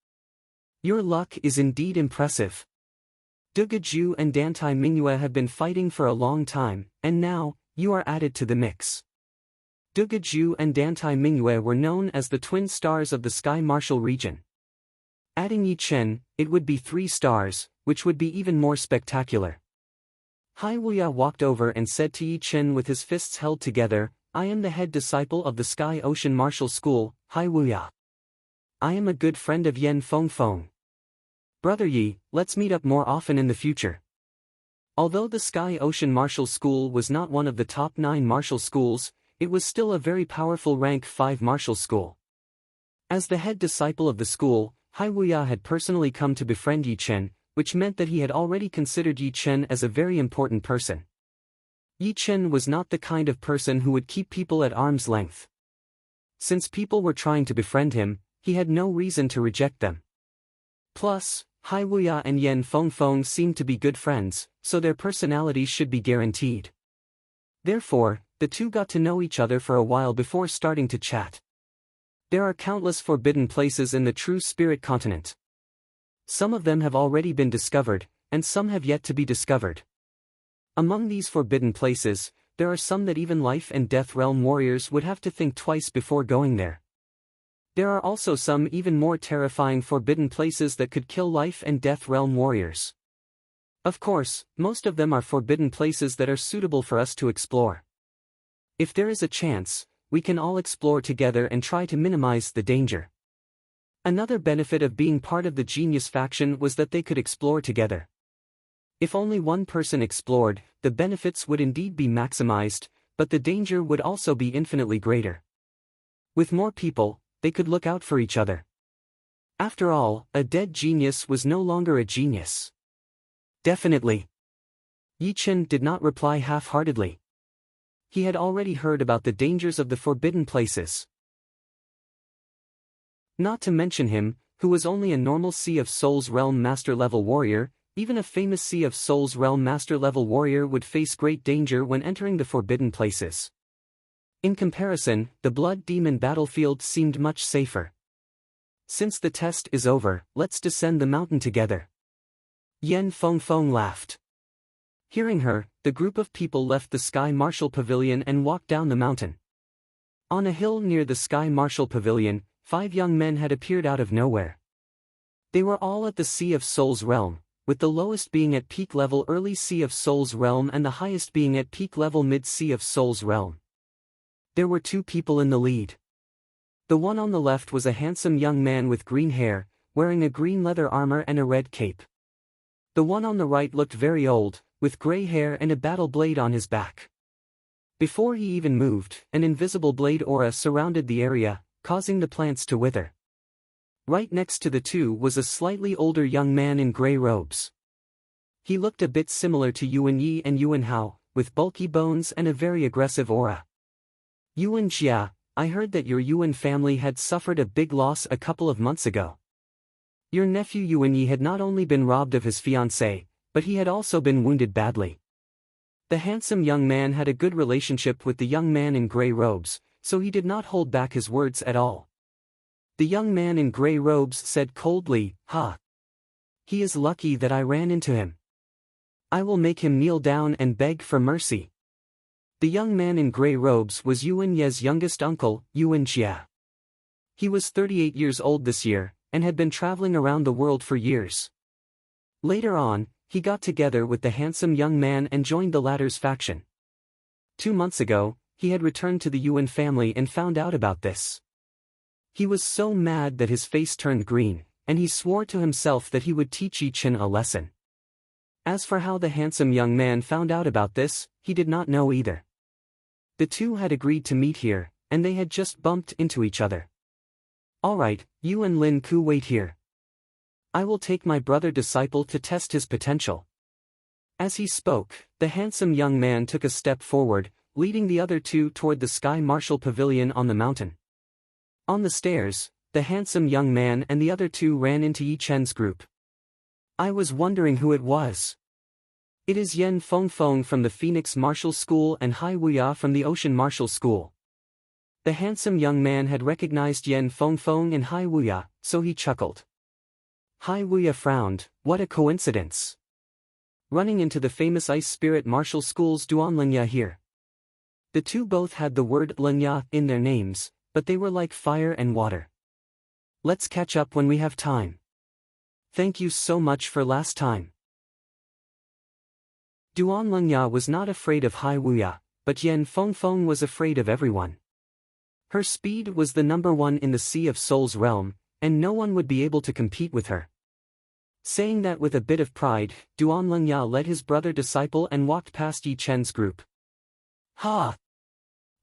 Your luck is indeed impressive. Dugaju and Dantai Mingyue have been fighting for a long time, and now, you are added to the mix. Dugaju and Dantai Mingyue were known as the twin stars of the Sky Martial region. Adding Yi Chen, it would be 3 stars, which would be even more spectacular. Hai Wuya walked over and said to Yi Chen with his fists held together, I am the head disciple of the Sky Ocean Martial School, Hai Wuya. I am a good friend of Yan Fengfeng. Brother Yi, let's meet up more often in the future. Although the Sky Ocean Martial School was not one of the top 9 martial schools, it was still a very powerful rank 5 martial school. As the head disciple of the school, Hai Wuya had personally come to befriend Yi Chen, which meant that he had already considered Yi Chen as a very important person. Yi Chen was not the kind of person who would keep people at arm's length. Since people were trying to befriend him, he had no reason to reject them. Plus, Hai Wuya and Yan Fengfeng seemed to be good friends, so their personalities should be guaranteed. Therefore, the two got to know each other for a while before starting to chat. There are countless forbidden places in the True Spirit continent. Some of them have already been discovered, and some have yet to be discovered. Among these forbidden places, there are some that even life and death realm warriors would have to think twice before going there. There are also some even more terrifying forbidden places that could kill life and death realm warriors. Of course, most of them are forbidden places that are suitable for us to explore. If there is a chance, we can all explore together and try to minimize the danger. Another benefit of being part of the Genius faction was that they could explore together. If only one person explored, the benefits would indeed be maximized, but the danger would also be infinitely greater. With more people, they could look out for each other. After all, a dead genius was no longer a genius. Definitely. Yi Chen did not reply half-heartedly. He had already heard about the dangers of the forbidden places. Not to mention him, who was only a normal Sea of Souls Realm Master-level warrior. Even a famous Sea of Souls Realm Master-level warrior would face great danger when entering the forbidden places. In comparison, the Blood Demon battlefield seemed much safer. Since the test is over, let's descend the mountain together. Yen Fengfeng laughed. Hearing her, the group of people left the Sky Martial Pavilion and walked down the mountain. On a hill near the Sky Martial Pavilion, 5 young men had appeared out of nowhere. They were all at the Sea of Souls realm, with the lowest being at peak level early Sea of Souls realm and the highest being at peak level mid Sea of Souls realm. There were 2 people in the lead. The one on the left was a handsome young man with green hair, wearing a green leather armor and a red cape. The one on the right looked very old, with gray hair and a battle blade on his back. Before he even moved, an invisible blade aura surrounded the area, causing the plants to wither. Right next to the 2 was a slightly older young man in gray robes. He looked a bit similar to Yuan Yi and Yuan Hao, with bulky bones and a very aggressive aura. Yuan Jia, I heard that your Yuan family had suffered a big loss a couple of months ago. Your nephew Yuan Yi had not only been robbed of his fiancée, but he had also been wounded badly. The handsome young man had a good relationship with the young man in gray robes, so he did not hold back his words at all. The young man in gray robes said coldly, "Ha! He is lucky that I ran into him. I will make him kneel down and beg for mercy." The young man in gray robes was Yuan Ye's youngest uncle, Yuan Jia. He was 38 years old this year, and had been traveling around the world for years. Later on, he got together with the handsome young man and joined the latter's faction. 2 months ago, he had returned to the Yuan family and found out about this. He was so mad that his face turned green, and he swore to himself that he would teach Yi Chen a lesson. As for how the handsome young man found out about this, he did not know either. The 2 had agreed to meet here, and they had just bumped into each other. "Alright, you and Lin Ku wait here. I will take my brother disciple to test his potential." As he spoke, the handsome young man took a step forward, leading the other 2 toward the Sky Martial Pavilion on the mountain. On the stairs, the handsome young man and the other 2 ran into Yi Chen's group. "I was wondering who it was. It is Yen Fengfeng from the Phoenix Martial School and Hai Wuya from the Ocean Martial School." The handsome young man had recognized Yen Fengfeng and Hai Wuya, so he chuckled. Hai Wuya frowned. What a coincidence. Running into the famous Ice Spirit Martial School's Duan Lenya here. The 2 both had the word Lenya in their names, but they were like fire and water. Let's catch up when we have time. Thank you so much for last time. Duan Lenya was not afraid of Hai Wuya, but Yen Fengfeng was afraid of everyone. Her speed was the number 1 in the Sea of Souls realm, and no one would be able to compete with her. Saying that with a bit of pride, Duan Lenya led his brother disciple and walked past Yi Chen's group. Ha!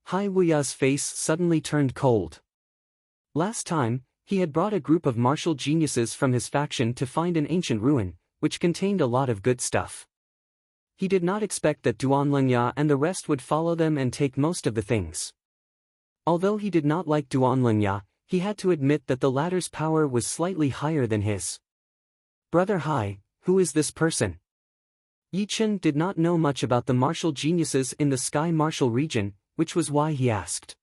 Hai Wuya's face suddenly turned cold. Last time, he had brought a group of martial geniuses from his faction to find an ancient ruin, which contained a lot of good stuff. He did not expect that Duan Lenya and the rest would follow them and take most of the things. Although he did not like Duan Lenya, he had to admit that the latter's power was slightly higher than his. "Brother Hai, who is this person?" Yi Chen did not know much about the martial geniuses in the Sky Martial region, which was why he asked.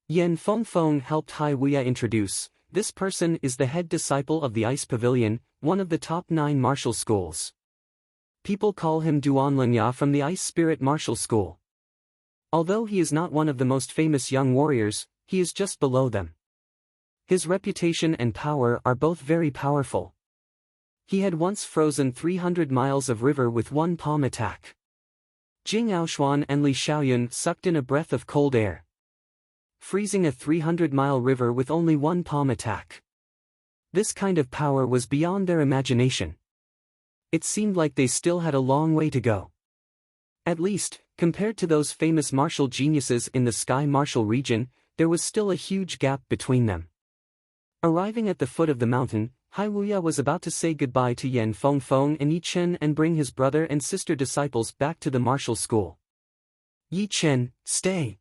Yen Fengfeng helped Hai Wuya introduce. This person is the head disciple of the Ice Pavilion, one of the top 9 martial schools. People call him Duan Lenya from the Ice Spirit Martial School. Although he is not one of the most famous young warriors, he is just below them. His reputation and power are both very powerful. He had once frozen 300 miles of river with one palm attack. Jing Aoshuan and Li Xiaoyun sucked in a breath of cold air, freezing a 300-mile river with only one palm attack. This kind of power was beyond their imagination. It seemed like they still had a long way to go. At least, compared to those famous martial geniuses in the Sky Martial region, there was still a huge gap between them. Arriving at the foot of the mountain, Hai Wuya was about to say goodbye to Yen Fengfeng and Yi Chen and bring his brother and sister disciples back to the martial school. "Yi Chen, stay!"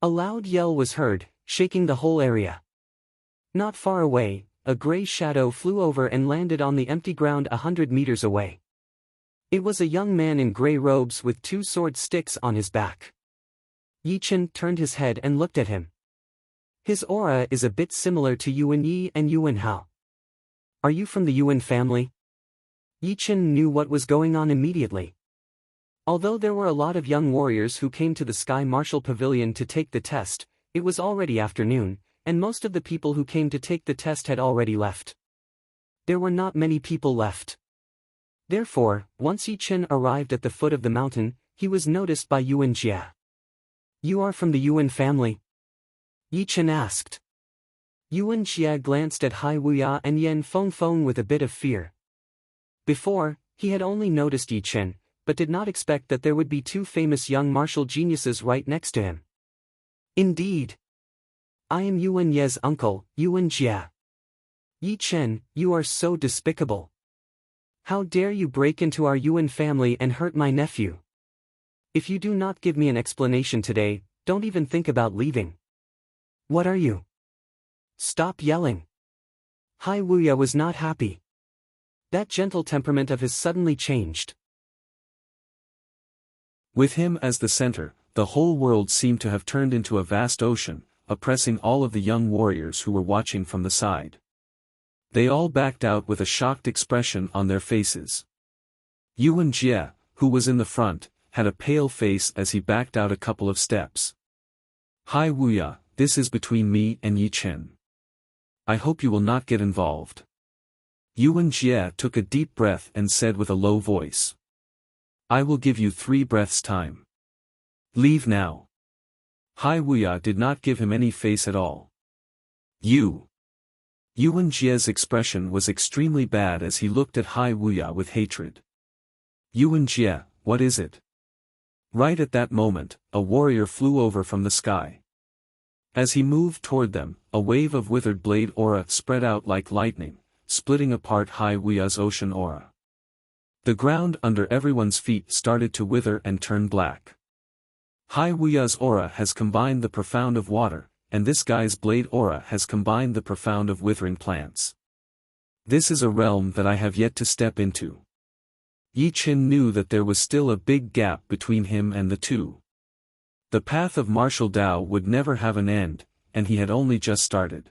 A loud yell was heard, shaking the whole area. Not far away, a gray shadow flew over and landed on the empty ground 100 meters away. It was a young man in gray robes with 2 sword sticks on his back. Yi Chen turned his head and looked at him. His aura is a bit similar to Yuan Yi and Yuan Hao. Are you from the Yuan family? Yi Chen knew what was going on immediately. Although there were a lot of young warriors who came to the Sky Martial Pavilion to take the test, it was already afternoon, and most of the people who came to take the test had already left. There were not many people left. Therefore, once Yi Chen arrived at the foot of the mountain, he was noticed by Yuan Jia. You are from the Yuan family? Yi Chen asked. Yuan Jia glanced at Hai Wuya and Yan Fengfeng with a bit of fear. Before, he had only noticed Yi Chen, but did not expect that there would be 2 famous young martial geniuses right next to him. Indeed. I am Yuan Ye's uncle, Yuan Jia. Yi Chen, you are so despicable. How dare you break into our Yuan family and hurt my nephew? If you do not give me an explanation today, don't even think about leaving. What are you? Stop yelling. Hai Wuya was not happy. That gentle temperament of his suddenly changed. With him as the center, the whole world seemed to have turned into a vast ocean, oppressing all of the young warriors who were watching from the side. They all backed out with a shocked expression on their faces. Yuan Jie, who was in the front, had a pale face as he backed out a couple of steps. Hai Wuya, this is between me and Yi Chen. I hope you will not get involved. Yuan Jie took a deep breath and said with a low voice. I will give you 3 breaths time. Leave now. Hai Wuya did not give him any face at all. Yuan Jie's expression was extremely bad as he looked at Hai Wuya with hatred. Yuan Jie, what is it? Right at that moment, a warrior flew over from the sky. As he moved toward them, a wave of withered blade aura spread out like lightning, splitting apart Hai Wuya's ocean aura. The ground under everyone's feet started to wither and turn black. Hai Wuya's aura has combined the profound of water, and this guy's blade aura has combined the profound of withering plants. This is a realm that I have yet to step into. Yi Chen knew that there was still a big gap between him and the 2. The path of martial Dao would never have an end, and he had only just started.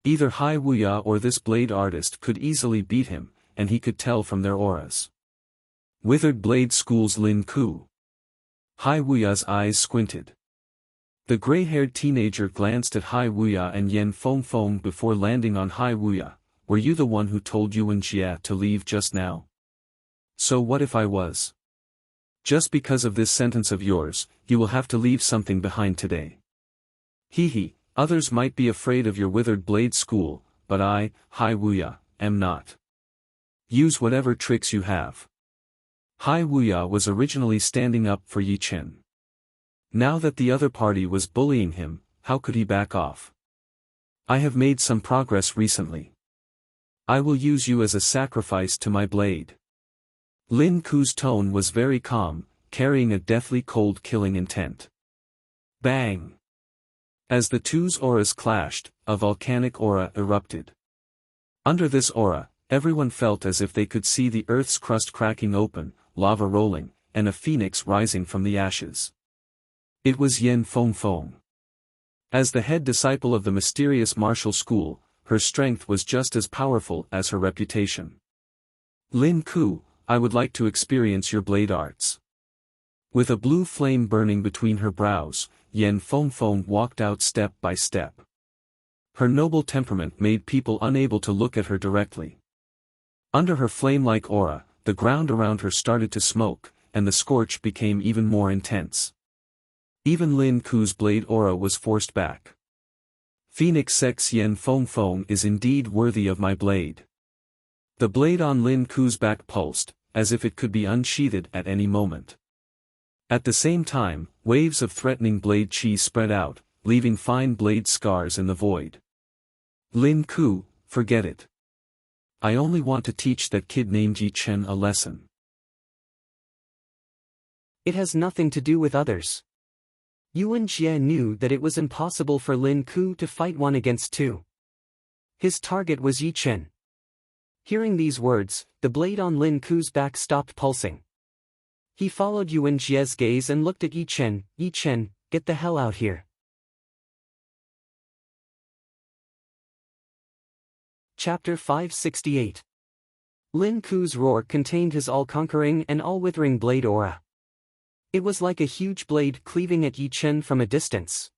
Either Hai Wuya or this blade artist could easily beat him, and he could tell from their auras. Withered Blade School's Lin Ku. Hai Wuya's eyes squinted. The gray-haired teenager glanced at Hai Wuya and Yan Fengfeng before landing on Hai Wuya. Were you the one who told Yuan Jie to leave just now? So what if I was? Just because of this sentence of yours, you will have to leave something behind today. Hee, others might be afraid of your Withered Blade School, but I, Hai Wuya, am not. Use whatever tricks you have. Hai Wuya was originally standing up for Yi Chen. Now that the other party was bullying him, how could he back off? I have made some progress recently. I will use you as a sacrifice to my blade. Lin Ku's tone was very calm, carrying a deathly cold killing intent. Bang! As the 2's auras clashed, a volcanic aura erupted. Under this aura, everyone felt as if they could see the earth's crust cracking open, lava rolling, and a phoenix rising from the ashes. It was Yan Fengfeng. As the head disciple of the mysterious martial school, her strength was just as powerful as her reputation. Lin Ku, I would like to experience your blade arts. With a blue flame burning between her brows, Yan Fengfeng walked out step by step. Her noble temperament made people unable to look at her directly. Under her flame-like aura, the ground around her started to smoke, and the scorch became even more intense. Even Lin Ku's blade aura was forced back. Phoenix Sex Yan Fengfeng is indeed worthy of my blade. The blade on Lin Ku's back pulsed, as if it could be unsheathed at any moment. At the same time, waves of threatening blade chi spread out, leaving fine blade scars in the void. Lin Ku, forget it. I only want to teach that kid named Yi Chen a lesson. It has nothing to do with others. Yuan Jie knew that it was impossible for Lin Ku to fight 1 against 2. His target was Yi Chen. Hearing these words, the blade on Lin Ku's back stopped pulsing. He followed Yuan Jie's gaze and looked at Yi Chen. Yi Chen, get the hell out here. Chapter 568. Lin Ku's roar contained his all-conquering and all-withering blade aura. It was like a huge blade cleaving at Yi Chen from a distance.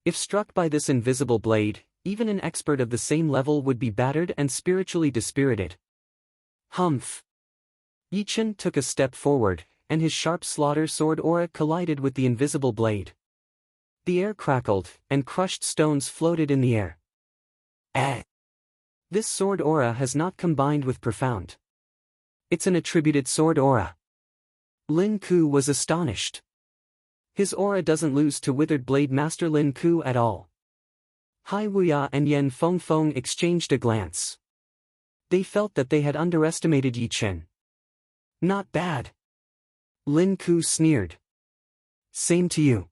If struck by this invisible blade, even an expert of the same level would be battered and spiritually dispirited. Humph! Yi Chen took a step forward, and his sharp slaughter sword aura collided with the invisible blade. The air crackled, and crushed stones floated in the air. This sword aura has not combined with profound. It's an attributed sword aura. Lin Ku was astonished. His aura doesn't lose to withered blade master Lin Ku at all. Hai Wuya and Yan Fengfeng exchanged a glance. They felt that they had underestimated Yi Chen. Not bad. Lin Ku sneered. Same to you.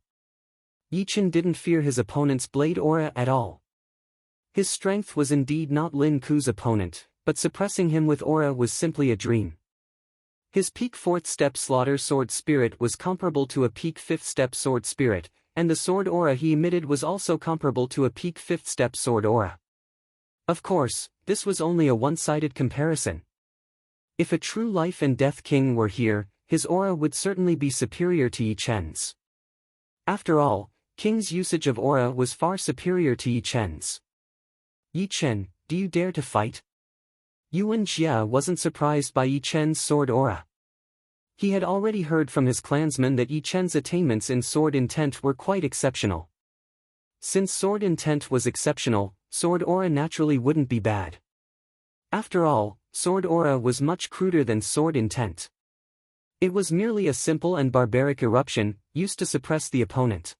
Yi Chen didn't fear his opponent's blade aura at all. His strength was indeed not Lin Ku's opponent, but suppressing him with aura was simply a dream. His peak 4th step slaughter sword spirit was comparable to a peak 5th step sword spirit, and the sword aura he emitted was also comparable to a peak 5th step sword aura. Of course, this was only a one-sided comparison. If a true life and death king were here, his aura would certainly be superior to Yi Chen's. After all, King's usage of aura was far superior to Yi Chen's. Yi Chen, do you dare to fight? Yuan Jia wasn't surprised by Yi Chen's sword aura. He had already heard from his clansmen that Yi Chen's attainments in sword intent were quite exceptional. Since sword intent was exceptional, sword aura naturally wouldn't be bad. After all, sword aura was much cruder than sword intent. It was merely a simple and barbaric eruption, used to suppress the opponent.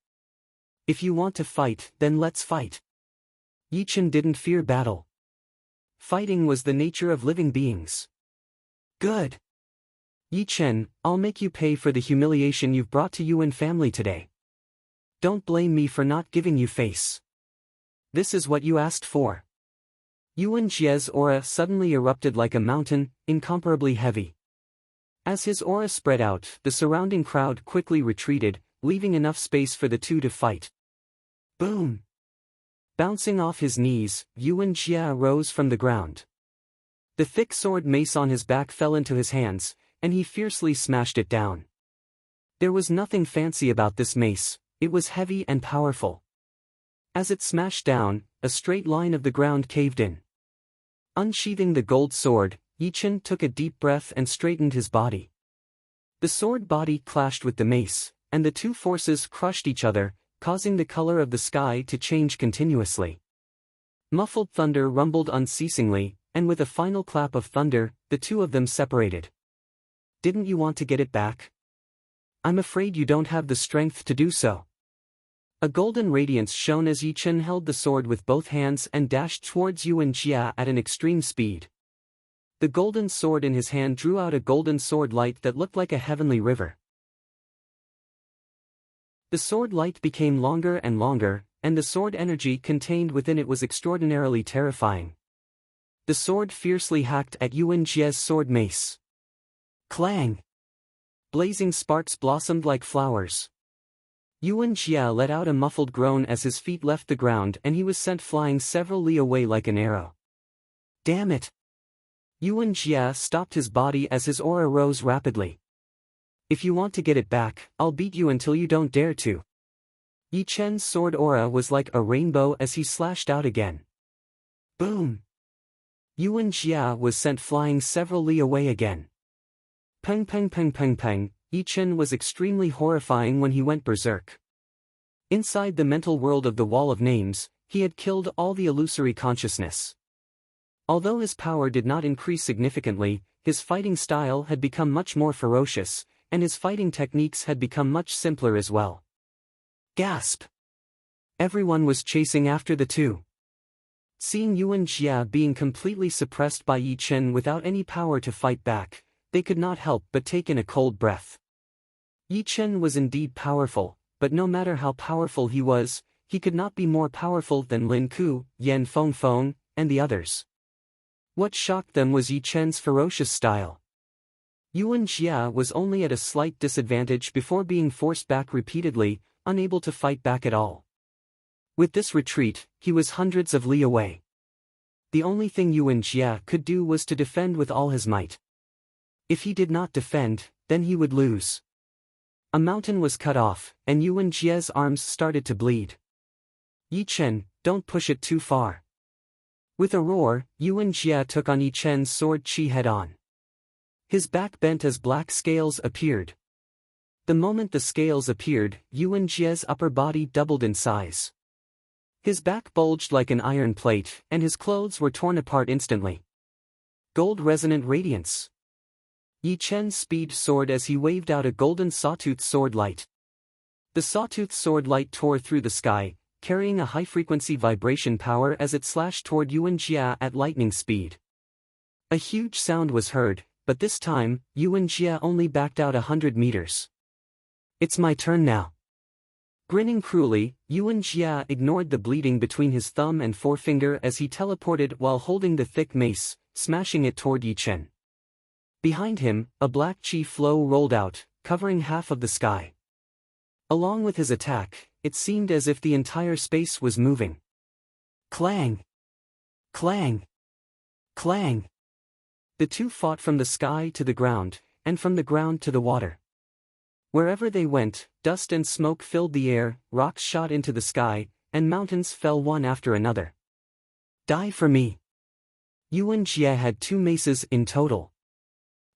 If you want to fight, then let's fight. Yi Chen didn't fear battle. Fighting was the nature of living beings. Good. Yi Chen, I'll make you pay for the humiliation you've brought to Yuan family today. Don't blame me for not giving you face. This is what you asked for. Yuan Jie's aura suddenly erupted like a mountain, incomparably heavy. As his aura spread out, the surrounding crowd quickly retreated, leaving enough space for the two to fight. Boom! Bouncing off his knees, Yuan Jia rose from the ground. The thick sword mace on his back fell into his hands, and he fiercely smashed it down. There was nothing fancy about this mace, it was heavy and powerful. As it smashed down, a straight line of the ground caved in. Unsheathing the gold sword, Yi Chen took a deep breath and straightened his body. The sword body clashed with the mace, and the two forces crushed each other, causing the color of the sky to change continuously. Muffled thunder rumbled unceasingly, and with a final clap of thunder, the two of them separated. Didn't you want to get it back? I'm afraid you don't have the strength to do so. A golden radiance shone as Yi Chen held the sword with both hands and dashed towards Yuan Jia at an extreme speed. The golden sword in his hand drew out a golden sword light that looked like a heavenly river. The sword light became longer and longer, and the sword energy contained within it was extraordinarily terrifying. The sword fiercely hacked at Yuan Jie's sword mace. Clang! Blazing sparks blossomed like flowers. Yuan Jia let out a muffled groan as his feet left the ground and he was sent flying several li away like an arrow. Damn it! Yuan Jia stopped his body as his aura rose rapidly. If you want to get it back, I'll beat you until you don't dare to. Yi Chen's sword aura was like a rainbow as he slashed out again. Boom! Yuan Jia was sent flying several li away again. Peng peng peng peng peng, Yi Chen was extremely horrifying when he went berserk. Inside the mental world of the Wall of Names, he had killed all the illusory consciousness. Although his power did not increase significantly, his fighting style had become much more ferocious, and his fighting techniques had become much simpler as well. Gasp! Everyone was chasing after the two. Seeing Yuan Jia being completely suppressed by Yi Chen without any power to fight back, they could not help but take in a cold breath. Yi Chen was indeed powerful, but no matter how powerful he was, he could not be more powerful than Lin Ku, Yan Fengfeng, and the others. What shocked them was Yi Chen's ferocious style. Yuan Jia was only at a slight disadvantage before being forced back repeatedly, unable to fight back at all. With this retreat, he was hundreds of li away. The only thing Yuan Jia could do was to defend with all his might. If he did not defend, then he would lose. A mountain was cut off, and Yuan Jia's arms started to bleed. Yi Chen, don't push it too far. With a roar, Yuan Jia took on Yi Chen's sword qi head-on. His back bent as black scales appeared. The moment the scales appeared, Yuan Jia's upper body doubled in size. His back bulged like an iron plate, and his clothes were torn apart instantly. Gold resonant radiance. Yi Chen's speed soared as he waved out a golden sawtooth sword light. The sawtooth sword light tore through the sky, carrying a high-frequency vibration power as it slashed toward Yuan Jia at lightning speed. A huge sound was heard, but this time, Yuan Jia only backed out 100 meters. It's my turn now. Grinning cruelly, Yuan Jia ignored the bleeding between his thumb and forefinger as he teleported while holding the thick mace, smashing it toward Yi Chen. Behind him, a black chi flow rolled out, covering half of the sky. Along with his attack, it seemed as if the entire space was moving. Clang! Clang! Clang! The two fought from the sky to the ground, and from the ground to the water. Wherever they went, dust and smoke filled the air, rocks shot into the sky, and mountains fell one after another. Die for me! Yuan Jia had 2 maces in total.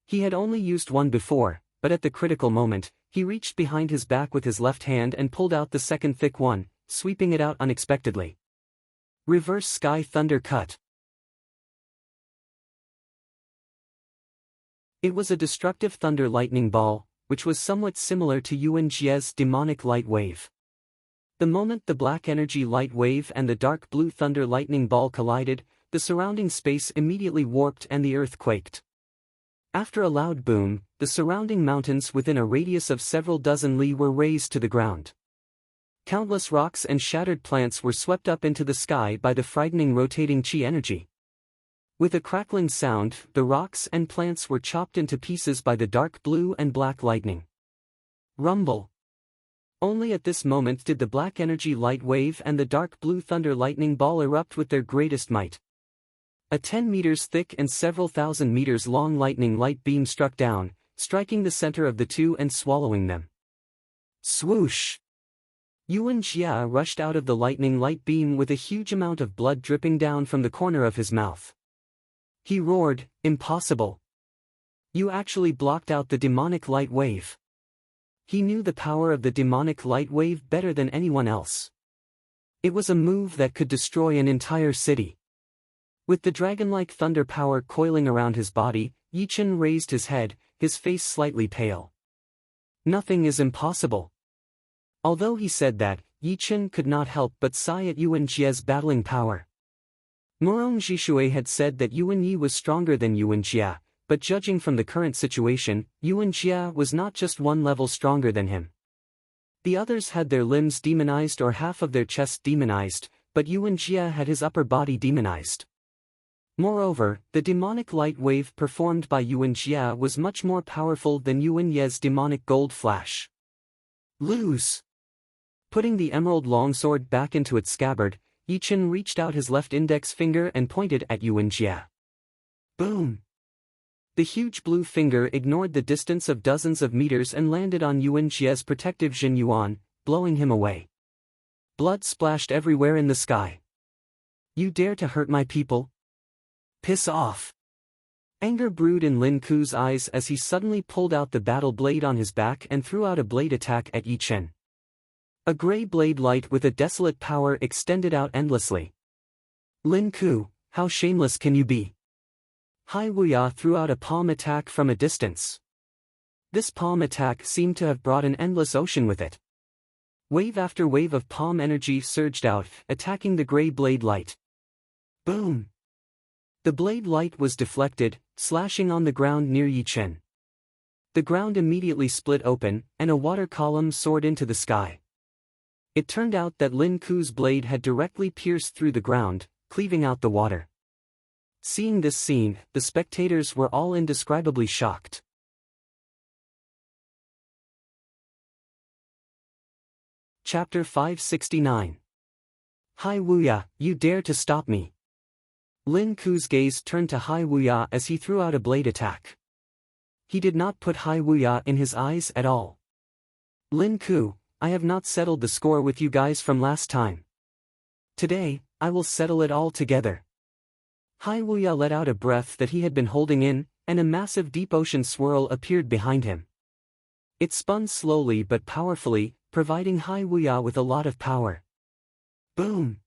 He had only used one before, but at the critical moment, he reached behind his back with his left hand and pulled out the second thick one, sweeping it out unexpectedly. Reverse Sky Thunder Cut. It was a destructive thunder lightning ball, which was somewhat similar to Yuan Jia's demonic light wave. The moment the black energy light wave and the dark blue thunder lightning ball collided, the surrounding space immediately warped and the earth quaked. After a loud boom, the surrounding mountains within a radius of several dozen li were razed to the ground. Countless rocks and shattered plants were swept up into the sky by the frightening rotating chi energy. With a crackling sound, the rocks and plants were chopped into pieces by the dark blue and black lightning. Rumble. Only at this moment did the black energy light wave and the dark blue thunder lightning ball erupt with their greatest might. A 10 meters thick and several thousand meters long lightning light beam struck down, striking the center of the two and swallowing them. Swoosh! Yuan Jia rushed out of the lightning light beam with a huge amount of blood dripping down from the corner of his mouth. He roared, "Impossible! You actually blocked out the demonic light wave." He knew the power of the demonic light wave better than anyone else. It was a move that could destroy an entire city. With the dragon-like thunder power coiling around his body, Yi Chen raised his head, his face slightly pale. Nothing is impossible. Although he said that, Yi Chen could not help but sigh at Yuan Jia's battling power. Morong Jishui had said that Yuan Yi was stronger than Yuan Jia, but judging from the current situation, Yuan Jia was not just one level stronger than him. The others had their limbs demonized or half of their chests demonized, but Yuan Jia had his upper body demonized. Moreover, the demonic light wave performed by Yuan Jia was much more powerful than Yuan Ye's demonic gold flash. Lose! Putting the emerald longsword back into its scabbard, Yi Chen reached out his left index finger and pointed at Yuan Jia. Boom! The huge blue finger ignored the distance of dozens of meters and landed on Yuan Jia's protective Jin Yuan, blowing him away. Blood splashed everywhere in the sky. You dare to hurt my people? Piss off! Anger brewed in Lin Ku's eyes as he suddenly pulled out the battle blade on his back and threw out a blade attack at Yi Chen. A gray blade light with a desolate power extended out endlessly. Lin Ku, how shameless can you be? Hai Wuya threw out a palm attack from a distance. This palm attack seemed to have brought an endless ocean with it. Wave after wave of palm energy surged out, attacking the gray blade light. Boom! The blade light was deflected, slashing on the ground near Yi Chen. The ground immediately split open, and a water column soared into the sky. It turned out that Lin Ku's blade had directly pierced through the ground, cleaving out the water. Seeing this scene, the spectators were all indescribably shocked. Chapter 569. Hai Wuya, you dare to stop me. Lin Ku's gaze turned to Hai Wuya as he threw out a blade attack. He did not put Hai Wuya in his eyes at all. Lin Ku, I have not settled the score with you guys from last time. Today, I will settle it all together. Hai Wuya let out a breath that he had been holding in, and a massive deep ocean swirl appeared behind him. It spun slowly but powerfully, providing Hai Wuya with a lot of power. Boom!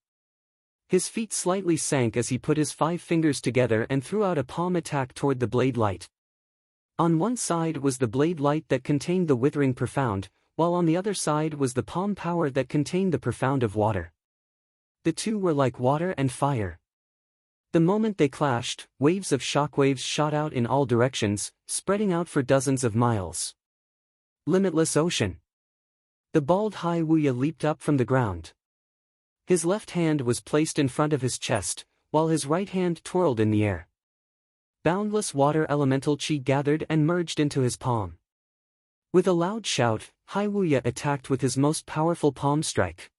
His feet slightly sank as he put his 5 fingers together and threw out a palm attack toward the blade light. On one side was the blade light that contained the withering profound, while on the other side was the palm power that contained the profound of water. The two were like water and fire. The moment they clashed, waves of shockwaves shot out in all directions, spreading out for dozens of miles. Limitless ocean. The bald Hai Wuya leaped up from the ground. His left hand was placed in front of his chest, while his right hand twirled in the air. Boundless water elemental chi gathered and merged into his palm. With a loud shout, Hai Wuya attacked with his most powerful palm strike.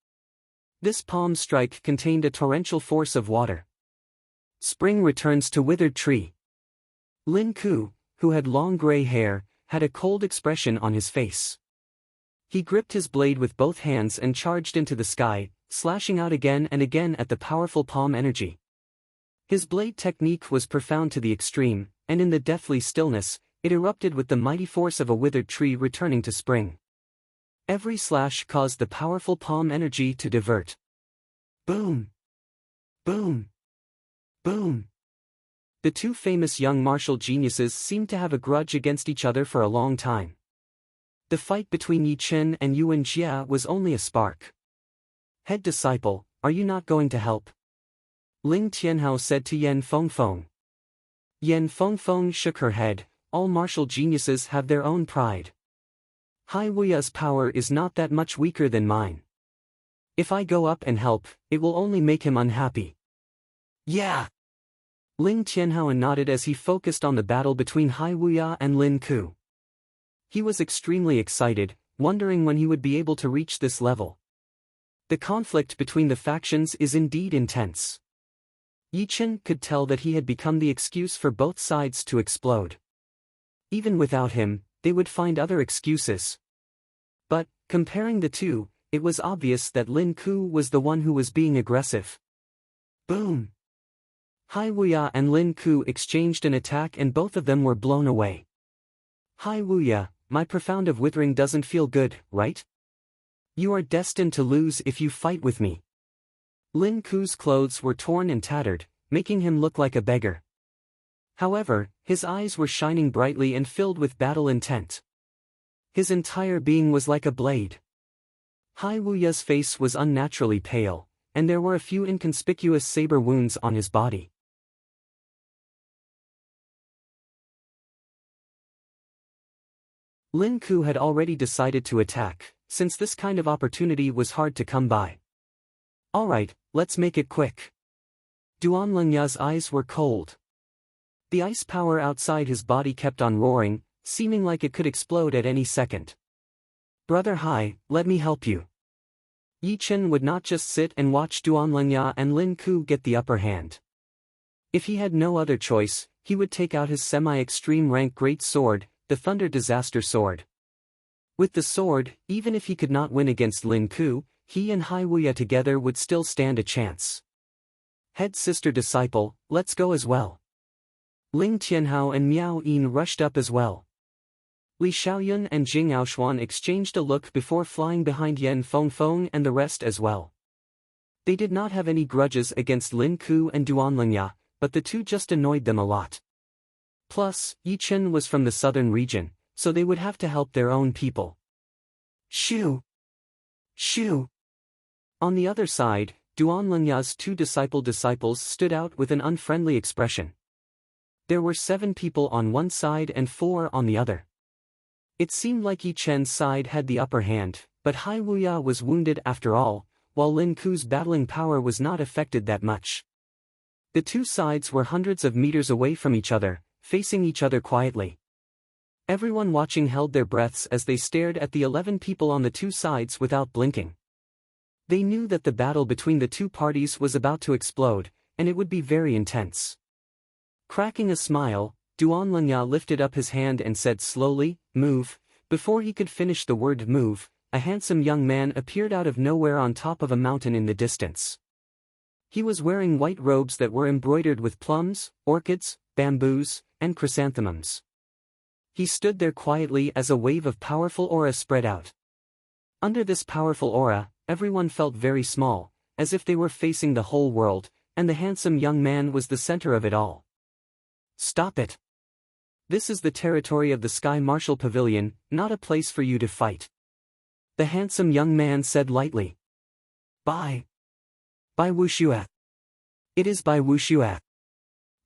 This palm strike contained a torrential force of water. Spring returns to withered tree. Lin Ku, who had long gray hair, had a cold expression on his face. He gripped his blade with both hands and charged into the sky, slashing out again and again at the powerful palm energy. His blade technique was profound to the extreme, and in the deathly stillness, it erupted with the mighty force of a withered tree returning to spring. Every slash caused the powerful palm energy to divert. Boom! Boom! Boom! The two famous young martial geniuses seemed to have a grudge against each other for a long time. The fight between Yi Chen and Yuan Jia was only a spark. Head disciple, are you not going to help? Ling Tianhao said to Yan Fengfeng. Yan Fengfeng shook her head. All martial geniuses have their own pride. Hai Wuya's power is not that much weaker than mine. If I go up and help, it will only make him unhappy. Yeah! Ling Tianhao nodded as he focused on the battle between Hai Wuya and Lin Ku. He was extremely excited, wondering when he would be able to reach this level. The conflict between the factions is indeed intense. Yi Chen could tell that he had become the excuse for both sides to explode. Even without him, they would find other excuses. But, comparing the two, it was obvious that Lin Ku was the one who was being aggressive. Boom! Hai Wuya and Lin Ku exchanged an attack and both of them were blown away. Hai Wuya, my profound of withering doesn't feel good, right? You are destined to lose if you fight with me. Lin Ku's clothes were torn and tattered, making him look like a beggar. However, his eyes were shining brightly and filled with battle intent. His entire being was like a blade. Hai Wuya's face was unnaturally pale, and there were a few inconspicuous saber wounds on his body. Lin Ku had already decided to attack, since this kind of opportunity was hard to come by. Alright, let's make it quick. Duanlingya's eyes were cold. The ice power outside his body kept on roaring, seeming like it could explode at any second. Brother Hai, let me help you. Yi Chen would not just sit and watch Duanlingya and Lin Ku get the upper hand. If he had no other choice, he would take out his semi-extreme rank great sword, the Thunder Disaster Sword. With the sword, even if he could not win against Lin Ku, he and Hai Wuya together would still stand a chance. Head sister disciple, let's go as well. Ling Tianhao and Miao Yin rushed up as well. Li Xiaoyun and Jing Aoshuan exchanged a look before flying behind Yan Fengfeng and the rest as well. They did not have any grudges against Lin Ku and Duanlingya, but the two just annoyed them a lot. Plus, Yi Chen was from the southern region, so they would have to help their own people. Shoo! Shoo! On the other side, Duanlingya's two disciples stood out with an unfriendly expression. There were 7 people on one side and 4 on the other. It seemed like Yi Chen's side had the upper hand, but Hai Wuya was wounded after all, while Lin Ku's battling power was not affected that much. The two sides were hundreds of meters away from each other, facing each other quietly. Everyone watching held their breaths as they stared at the 11 people on the two sides without blinking. They knew that the battle between the two parties was about to explode, and it would be very intense. Cracking a smile, Duanlanya lifted up his hand and said slowly, "Move." Before he could finish the word move, a handsome young man appeared out of nowhere on top of a mountain in the distance. He was wearing white robes that were embroidered with plums, orchids, bamboos, and chrysanthemums. He stood there quietly as a wave of powerful aura spread out. Under this powerful aura, everyone felt very small, as if they were facing the whole world, and the handsome young man was the center of it all. "Stop it. This is the territory of the Sky Martial Pavilion, not a place for you to fight," the handsome young man said lightly. By Wushuat. It is by Wushuat.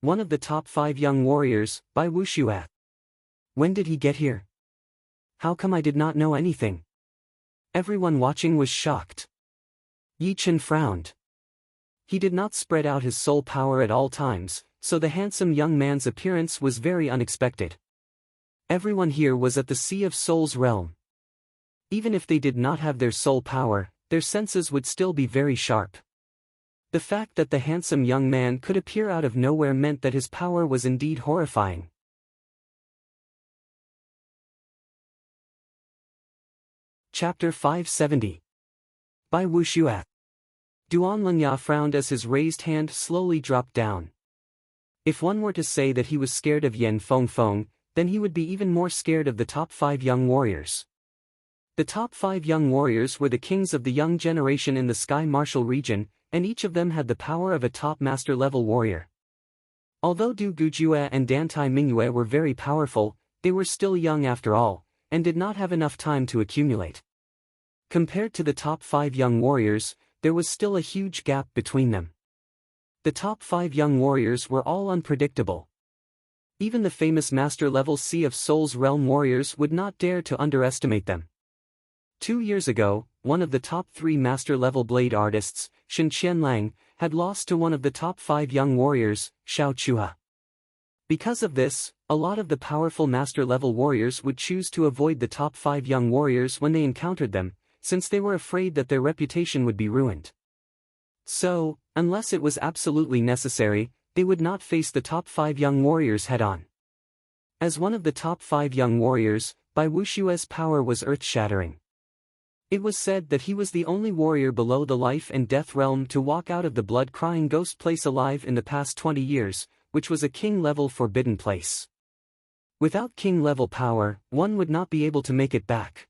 One of the top 5 young warriors, by Wushuat. When did he get here? How come I did not know anything? Everyone watching was shocked. Yi Chen frowned. He did not spread out his soul power at all times, so the handsome young man's appearance was very unexpected. Everyone here was at the Sea of Souls realm. Even if they did not have their soul power, their senses would still be very sharp. The fact that the handsome young man could appear out of nowhere meant that his power was indeed horrifying. Chapter 570. By Wushuat. Duanlanya frowned as his raised hand slowly dropped down. If one were to say that he was scared of Yen Fengfeng, then he would be even more scared of the top 5 young warriors. The top 5 young warriors were the kings of the young generation in the Sky Martial region, and each of them had the power of a top master-level warrior. Although Du Gujue and Dantai Mingyue were very powerful, they were still young after all, and did not have enough time to accumulate. Compared to the top 5 young warriors, there was still a huge gap between them. The top 5 young warriors were all unpredictable. Even the famous master-level Sea of Souls realm warriors would not dare to underestimate them. 2 years ago, one of the top 3 master-level blade artists, Shen Qianlang, had lost to one of the top 5 young warriors, Xiao Chuha. Because of this, a lot of the powerful master-level warriors would choose to avoid the top 5 young warriors when they encountered them, since they were afraid that their reputation would be ruined. So, unless it was absolutely necessary, they would not face the top 5 young warriors head-on. As one of the top 5 young warriors, Bai Wushue's power was earth-shattering. It was said that he was the only warrior below the life and death realm to walk out of the blood-crying ghost place alive in the past 20 years, which was a king-level forbidden place. Without king-level power, one would not be able to make it back.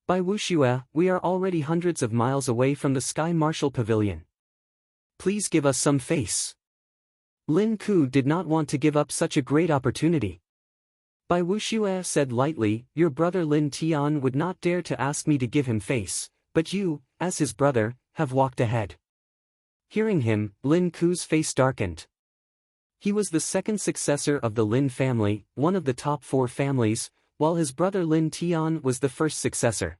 By Wushue, we are already hundreds of miles away from the Sky Martial Pavilion. Please give us some face. Lin Ku did not want to give up such a great opportunity. Bai Wushue said lightly, "Your brother Lin Tian would not dare to ask me to give him face, but you, as his brother, have walked ahead." Hearing him, Lin Ku's face darkened. He was the second successor of the Lin family, one of the top 4 families, while his brother Lin Tian was the first successor.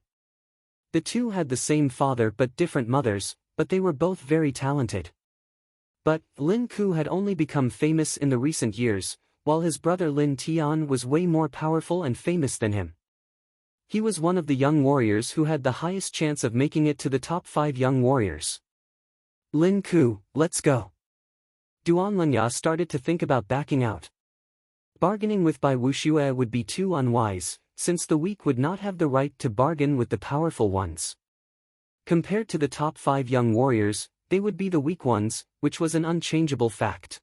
The two had the same father but different mothers, but they were both very talented. But Lin Ku had only become famous in the recent years, while his brother Lin Tian was way more powerful and famous than him. He was one of the young warriors who had the highest chance of making it to the top 5 young warriors. "Lin Ku, let's go." Duanlanya started to think about backing out. Bargaining with Bai Wushue would be too unwise, since the weak would not have the right to bargain with the powerful ones. Compared to the top 5 young warriors, they would be the weak ones, which was an unchangeable fact.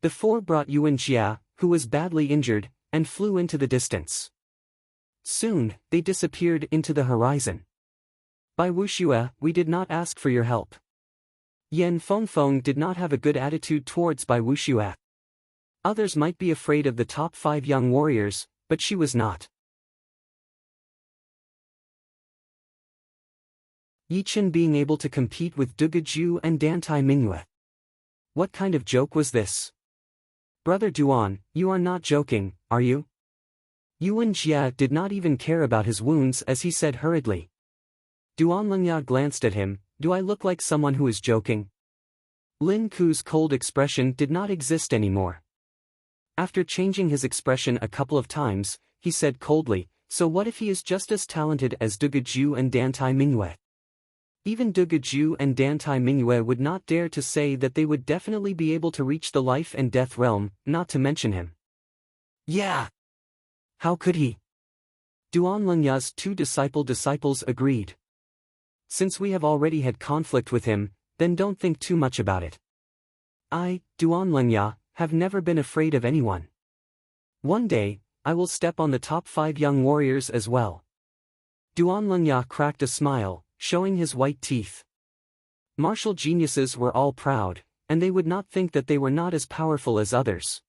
The 4 brought Yuan Jia, who was badly injured, and flew into the distance. Soon, they disappeared into the horizon. Bai Wushue, we did not ask for your help. Yen Fengfeng did not have a good attitude towards Bai Wushue. Others might be afraid of the top 5 young warriors, but she was not. Yi Chen being able to compete with Dugaju and Dantai Mingyue. What kind of joke was this? Brother Duan, you are not joking, are you? Yuan Jia did not even care about his wounds as he said hurriedly. Duanlanya glanced at him, "Do I look like someone who is joking?" Lin Ku's cold expression did not exist anymore. After changing his expression a couple of times, he said coldly, "So what if he is just as talented as Dugaju and Dantai Mingyue?" Even Dugaju and Dantai Mingyue would not dare to say that they would definitely be able to reach the life and death realm, not to mention him. Yeah. How could he? Duanlengya's two disciples agreed. Since we have already had conflict with him, then don't think too much about it. I, Duanlengya, have never been afraid of anyone. One day, I will step on the top 5 young warriors as well. Duanlengya cracked a smile, showing his white teeth. Martial geniuses were all proud, and they would not think that they were not as powerful as others.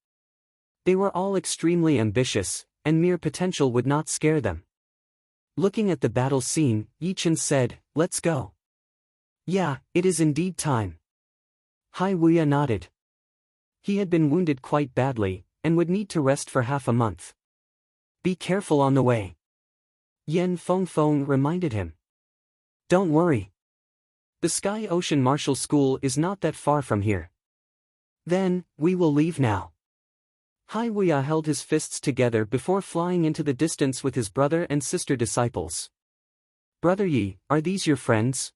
They were all extremely ambitious, and mere potential would not scare them. Looking at the battle scene, Yichen said, "Let's go." Yeah, it is indeed time. Hai Wuya nodded. He had been wounded quite badly, and would need to rest for half a month. Be careful on the way. Yen Fengfeng reminded him. Don't worry. The Sky Ocean Martial School is not that far from here. Then, we will leave now. Hai Wuya held his fists together before flying into the distance with his brother and sister disciples. Brother Yi, are these your friends?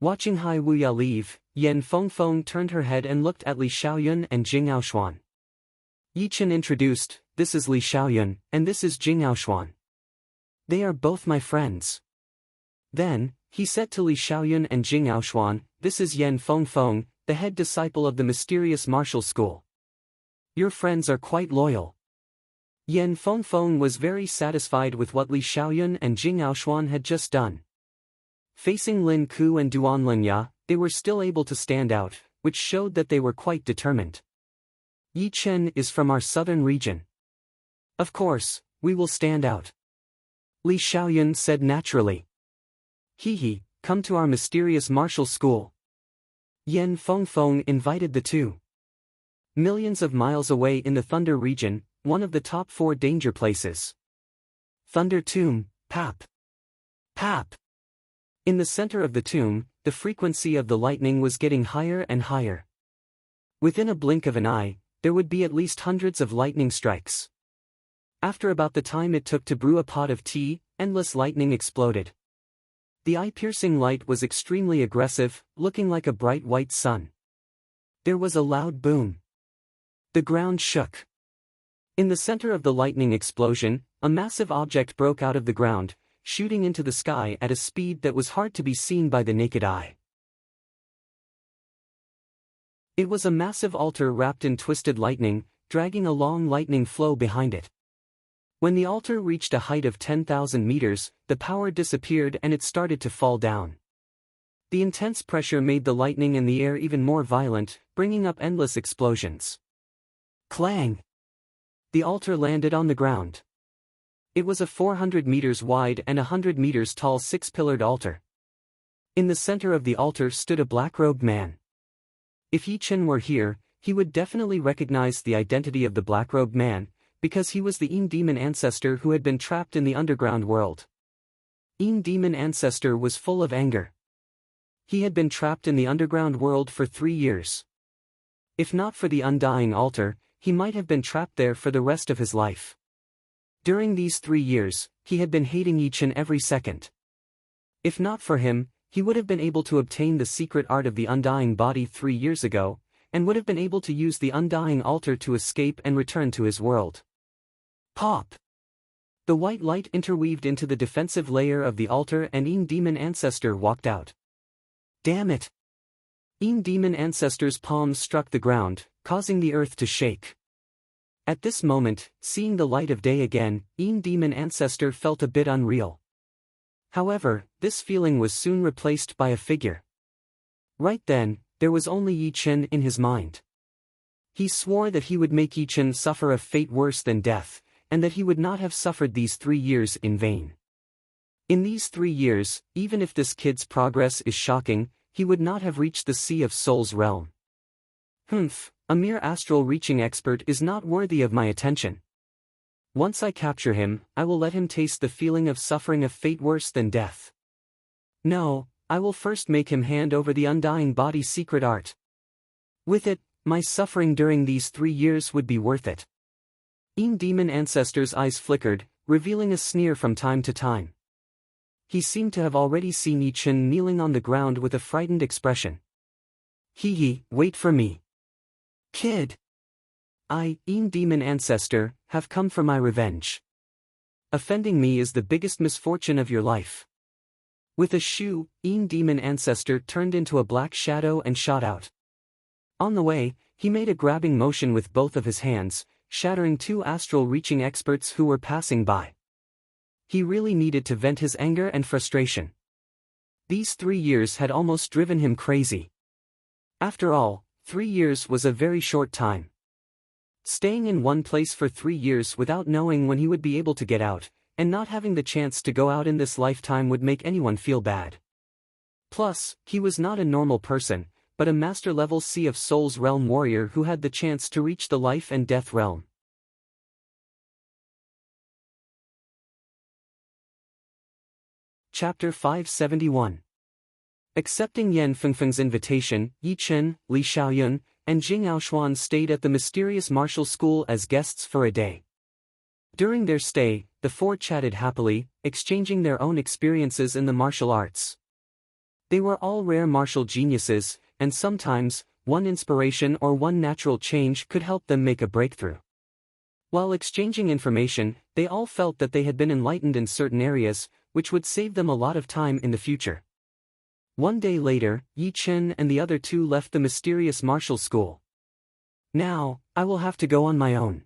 Watching Hai Wuya leave, Yen Fengfeng turned her head and looked at Li Xiaoyun and Jing Aoshuan. Yichen introduced, "This is Li Xiaoyun, and this is Jing Aoshuan. They are both my friends." Then, he said to Li Xiaoyun and Jing Aoshuan, "This is Yen Fengfeng, the head disciple of the mysterious martial school. Your friends are quite loyal." Yen Fengfeng was very satisfied with what Li Xiaoyun and Jing Aoshuan had just done. Facing Lin Ku and Duanlengya, they were still able to stand out, which showed that they were quite determined. Yi Chen is from our southern region. Of course, we will stand out. Li Xiaoyun said naturally. He, come to our mysterious martial school. Yen Fengfeng invited the two. Millions of miles away in the Thunder region, one of the top 4 danger places. Thunder Tomb, Pap. Pap. In the center of the tomb, the frequency of the lightning was getting higher and higher. Within a blink of an eye, there would be at least hundreds of lightning strikes. After about the time it took to brew a pot of tea, endless lightning exploded. The eye-piercing light was extremely aggressive, looking like a bright white sun. There was a loud boom. The ground shook. In the center of the lightning explosion, a massive object broke out of the ground, shooting into the sky at a speed that was hard to be seen by the naked eye. It was a massive altar wrapped in twisted lightning, dragging a long lightning flow behind it. When the altar reached a height of 10,000 meters, the power disappeared and it started to fall down. The intense pressure made the lightning in the air even more violent, bringing up endless explosions. Clang! The altar landed on the ground. It was a 400 meters wide and 100 meters tall 6-pillared altar. In the center of the altar stood a black-robed man. If Yi Chen were here, he would definitely recognize the identity of the black-robed man, because he was the Yin Demon Ancestor who had been trapped in the underground world. Yin Demon Ancestor was full of anger. He had been trapped in the underground world for 3 years. If not for the undying altar, he might have been trapped there for the rest of his life. During these 3 years, he had been hating Yi Chen every second. If not for him, he would have been able to obtain the secret art of the undying body 3 years ago, and would have been able to use the undying altar to escape and return to his world. Pop! The white light interweaved into the defensive layer of the altar and Yin Demon Ancestor walked out. Damn it! Yin Demon Ancestor's palms struck the ground, causing the earth to shake. At this moment, seeing the light of day again, Yin Demon Ancestor felt a bit unreal. However, this feeling was soon replaced by a figure. Right then, there was only Yi Chen in his mind. He swore that he would make Yi Chen suffer a fate worse than death, and that he would not have suffered these 3 years in vain. In these 3 years, even if this kid's progress is shocking, he would not have reached the Sea of Souls realm. A mere astral reaching expert is not worthy of my attention. Once I capture him, I will let him taste the feeling of suffering a fate worse than death. No, I will first make him hand over the undying body's secret art. With it, my suffering during these 3 years would be worth it. Demon Ancestor's eyes flickered, revealing a sneer from time to time. He seemed to have already seen Yi Chen kneeling on the ground with a frightened expression. Hee, wait for me. Kid. I, Demon Ancestor, have come for my revenge. Offending me is the biggest misfortune of your life. With a shoo, Demon Ancestor turned into a black shadow and shot out. On the way, he made a grabbing motion with both of his hands, shattering 2 astral-reaching experts who were passing by. He really needed to vent his anger and frustration. These 3 years had almost driven him crazy. After all, 3 years was a very short time. Staying in one place for 3 years without knowing when he would be able to get out, and not having the chance to go out in this lifetime would make anyone feel bad. Plus, he was not a normal person, but a master-level Sea of Souls realm warrior who had the chance to reach the life and death realm. Chapter 571. Accepting Yan Fengfeng's invitation, Yi Chen, Li Xiaoyun, and Jing Aoshuan stayed at the mysterious martial school as guests for a day. During their stay, the 4 chatted happily, exchanging their own experiences in the martial arts. They were all rare martial geniuses, and sometimes, one inspiration or one natural change could help them make a breakthrough. While exchanging information, they all felt that they had been enlightened in certain areas, which would save them a lot of time in the future. One day later, Yi Chen and the other 2 left the mysterious martial school. Now, I will have to go on my own.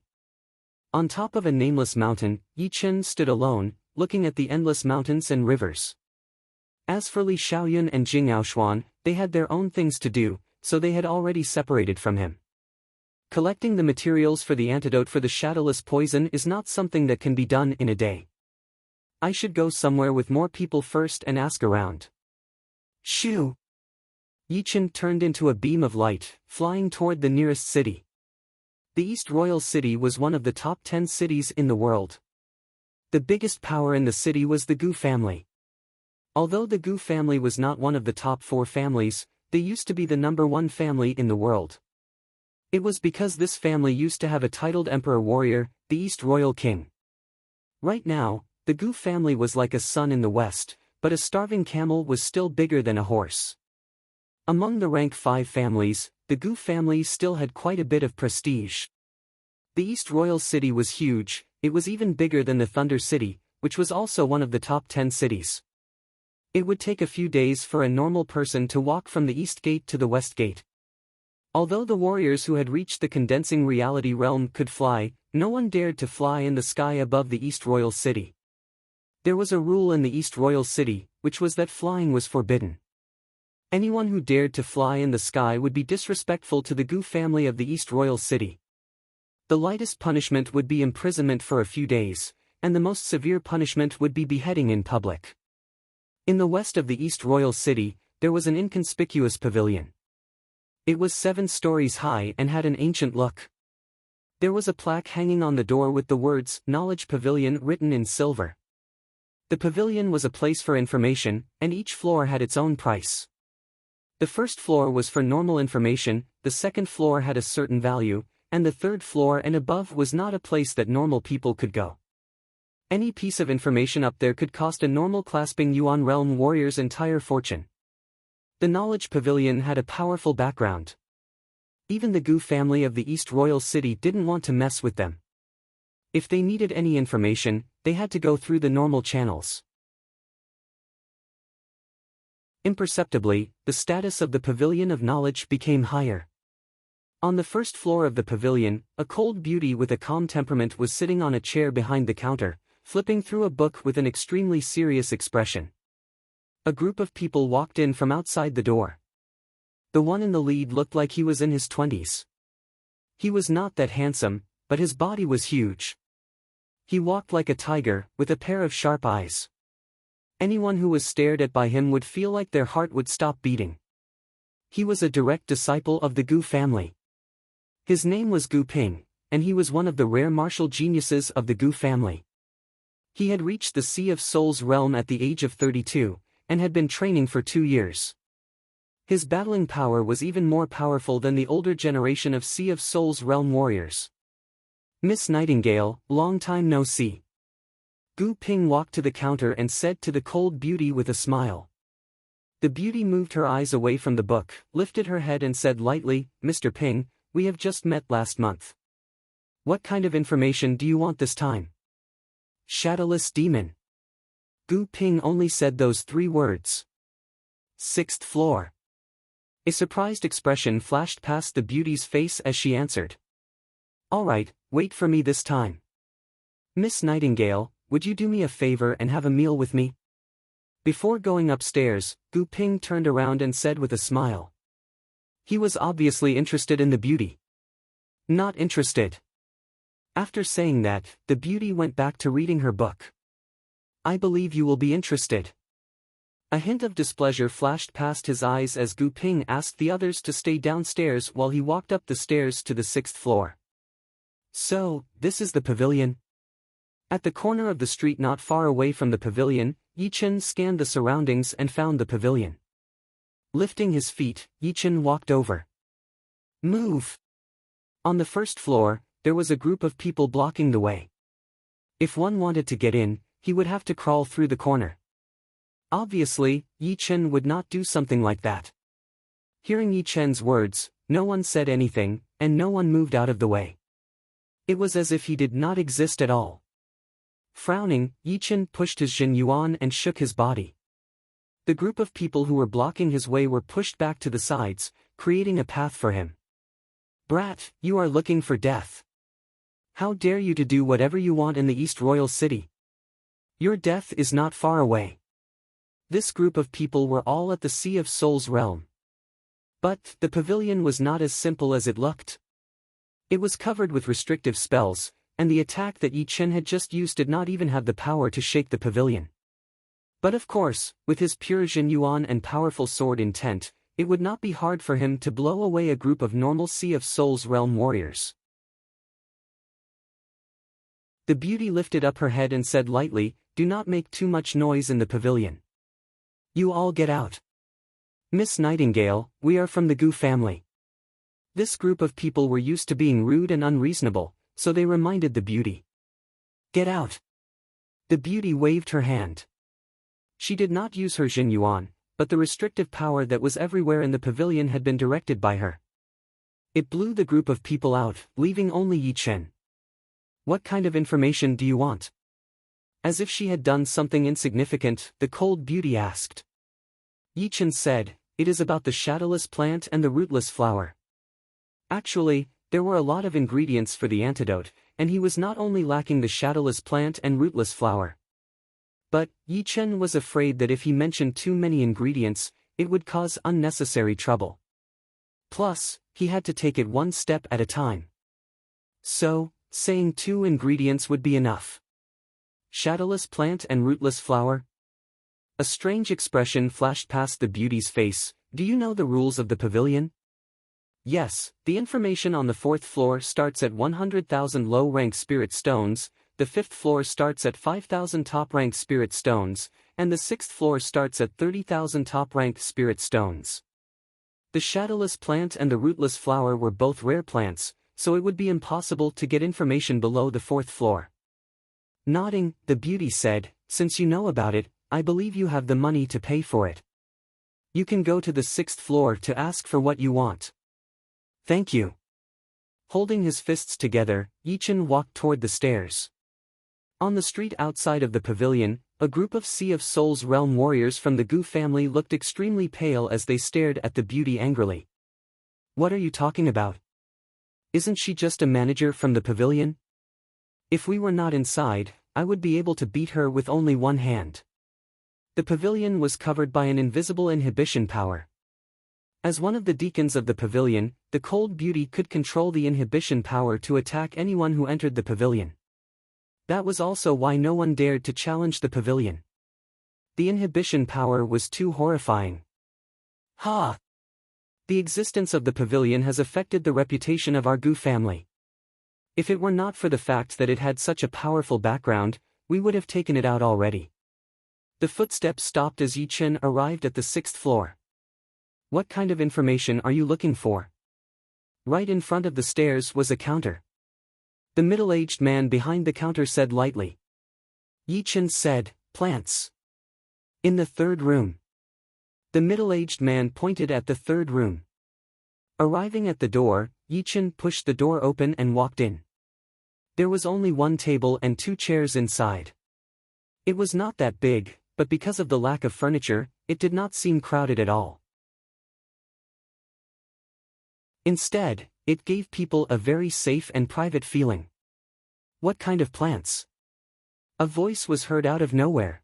On top of a nameless mountain, Yi Chen stood alone, looking at the endless mountains and rivers. As for Li Xiaoyun and Jing Aoshuan, they had their own things to do, so they had already separated from him. Collecting the materials for the antidote for the shadowless poison is not something that can be done in a day. I should go somewhere with more people first and ask around. Shoo! Yi Chen turned into a beam of light, flying toward the nearest city. The East Royal City was one of the top 10 cities in the world. The biggest power in the city was the Gu family. Although the Gu family was not one of the top 4 families, they used to be the number 1 family in the world. It was because this family used to have a titled emperor warrior, the East Royal King. Right now, the Gu family was like a sun in the west, but a starving camel was still bigger than a horse. Among the rank 5 families, the Gu family still had quite a bit of prestige. The East Royal City was huge, it was even bigger than the Thunder City, which was also one of the top 10 cities. It would take a few days for a normal person to walk from the East Gate to the West Gate. Although the warriors who had reached the condensing reality realm could fly, no one dared to fly in the sky above the East Royal City. There was a rule in the East Royal City, which was that flying was forbidden. Anyone who dared to fly in the sky would be disrespectful to the Gu family of the East Royal City. The lightest punishment would be imprisonment for a few days, and the most severe punishment would be beheading in public. In the west of the East Royal City, there was an inconspicuous pavilion. It was 7 stories high and had an ancient look. There was a plaque hanging on the door with the words, "Knowledge Pavilion" written in silver. The pavilion was a place for information, and each floor had its own price. The first floor was for normal information, the second floor had a certain value, and the third floor and above was not a place that normal people could go. Any piece of information up there could cost a normal clasping Yuan realm warrior's entire fortune. The Knowledge Pavilion had a powerful background. Even the Gu family of the East Royal City didn't want to mess with them. If they needed any information, they had to go through the normal channels. Imperceptibly, the status of the Pavilion of Knowledge became higher. On the first floor of the pavilion, a cold beauty with a calm temperament was sitting on a chair behind the counter, flipping through a book with an extremely serious expression. A group of people walked in from outside the door. The one in the lead looked like he was in his 20s. He was not that handsome, but his body was huge. He walked like a tiger, with a pair of sharp eyes. Anyone who was stared at by him would feel like their heart would stop beating. He was a direct disciple of the Gu family. His name was Gu Ping, and he was one of the rare martial geniuses of the Gu family. He had reached the Sea of Souls realm at the age of 32, and had been training for 2 years. His battling power was even more powerful than the older generation of Sea of Souls realm warriors. Miss Nightingale, long time no see. Gu Ping walked to the counter and said to the cold beauty with a smile. The beauty moved her eyes away from the book, lifted her head and said lightly, "Mr. Ping, we have just met last month. What kind of information do you want this time?" "Shadowless demon." Gu Ping only said those 3 words. "6th floor." A surprised expression flashed past the beauty's face as she answered. "All right, wait for me this time. Miss Nightingale, would you do me a favor and have a meal with me?" Before going upstairs, Gu Ping turned around and said with a smile. He was obviously interested in the beauty. Not interested. After saying that, the beauty went back to reading her book. "I believe you will be interested." A hint of displeasure flashed past his eyes as Gu Ping asked the others to stay downstairs while he walked up the stairs to the 6th floor. "So, this is the pavilion?" At the corner of the street not far away from the pavilion, Yi Chen scanned the surroundings and found the pavilion. Lifting his feet, Yi Chen walked over. "Move!" On the 1st floor, there was a group of people blocking the way. If one wanted to get in, he would have to crawl through the corner. Obviously, Yi Chen would not do something like that. Hearing Yi Chen's words, no one said anything, and no one moved out of the way. It was as if he did not exist at all. Frowning, Yi Chen pushed his Jin Yuan and shook his body. The group of people who were blocking his way were pushed back to the sides, creating a path for him. "Brat, you are looking for death. How dare you to do whatever you want in the East Royal City? Your death is not far away." This group of people were all at the Sea of Souls realm. But the pavilion was not as simple as it looked. It was covered with restrictive spells, and the attack that Yi Chen had just used did not even have the power to shake the pavilion. But of course, with his pure Jin Yuan and powerful sword intent, it would not be hard for him to blow away a group of normal Sea of Souls realm warriors. The beauty lifted up her head and said lightly, "Do not make too much noise in the pavilion. You all get out. Miss Nightingale, we are from the Gu family." This group of people were used to being rude and unreasonable, so they reminded the beauty. "Get out." The beauty waved her hand. She did not use her Jin Yuan, but the restrictive power that was everywhere in the pavilion had been directed by her. It blew the group of people out, leaving only Yi Chen. "What kind of information do you want?" As if she had done something insignificant, the cold beauty asked. Yi Chen said, "It is about the shadowless plant and the rootless flower." Actually, there were a lot of ingredients for the antidote, and he was not only lacking the shadowless plant and rootless flower. But, Yi Chen was afraid that if he mentioned too many ingredients, it would cause unnecessary trouble. Plus, he had to take it one step at a time. So, saying 2 ingredients would be enough. Shadowless plant and rootless flower? A strange expression flashed past the beauty's face. "Do you know the rules of the pavilion?" "Yes, the information on the 4th floor starts at 100,000 low-rank spirit stones, the 5th floor starts at 5,000 top-rank spirit stones, and the 6th floor starts at 30,000 top-ranked spirit stones." The shadowless plant and the rootless flower were both rare plants, so it would be impossible to get information below the 4th floor. Nodding, the beauty said, "Since you know about it, I believe you have the money to pay for it. You can go to the 6th floor to ask for what you want." "Thank you." Holding his fists together, Yi Chen walked toward the stairs. On the street outside of the pavilion, a group of Sea of Souls realm warriors from the Gu family looked extremely pale as they stared at the beauty angrily. "What are you talking about? Isn't she just a manager from the pavilion? If we were not inside, I would be able to beat her with only one hand." The pavilion was covered by an invisible inhibition power. As one of the deacons of the pavilion, the cold beauty could control the inhibition power to attack anyone who entered the pavilion. That was also why no one dared to challenge the pavilion. The inhibition power was too horrifying. Ha! The existence of the pavilion has affected the reputation of our Gu family. If it were not for the fact that it had such a powerful background, we would have taken it out already. The footsteps stopped as Yi Chen arrived at the 6th floor. What kind of information are you looking for? Right in front of the stairs was a counter. The middle-aged man behind the counter said lightly. Yi Chen said, plants. In the third room. The middle-aged man pointed at the third room. Arriving at the door, Yi Chen pushed the door open and walked in. There was only one table and 2 chairs inside. It was not that big, but because of the lack of furniture, it did not seem crowded at all. Instead, it gave people a very safe and private feeling. What kind of plants? A voice was heard out of nowhere.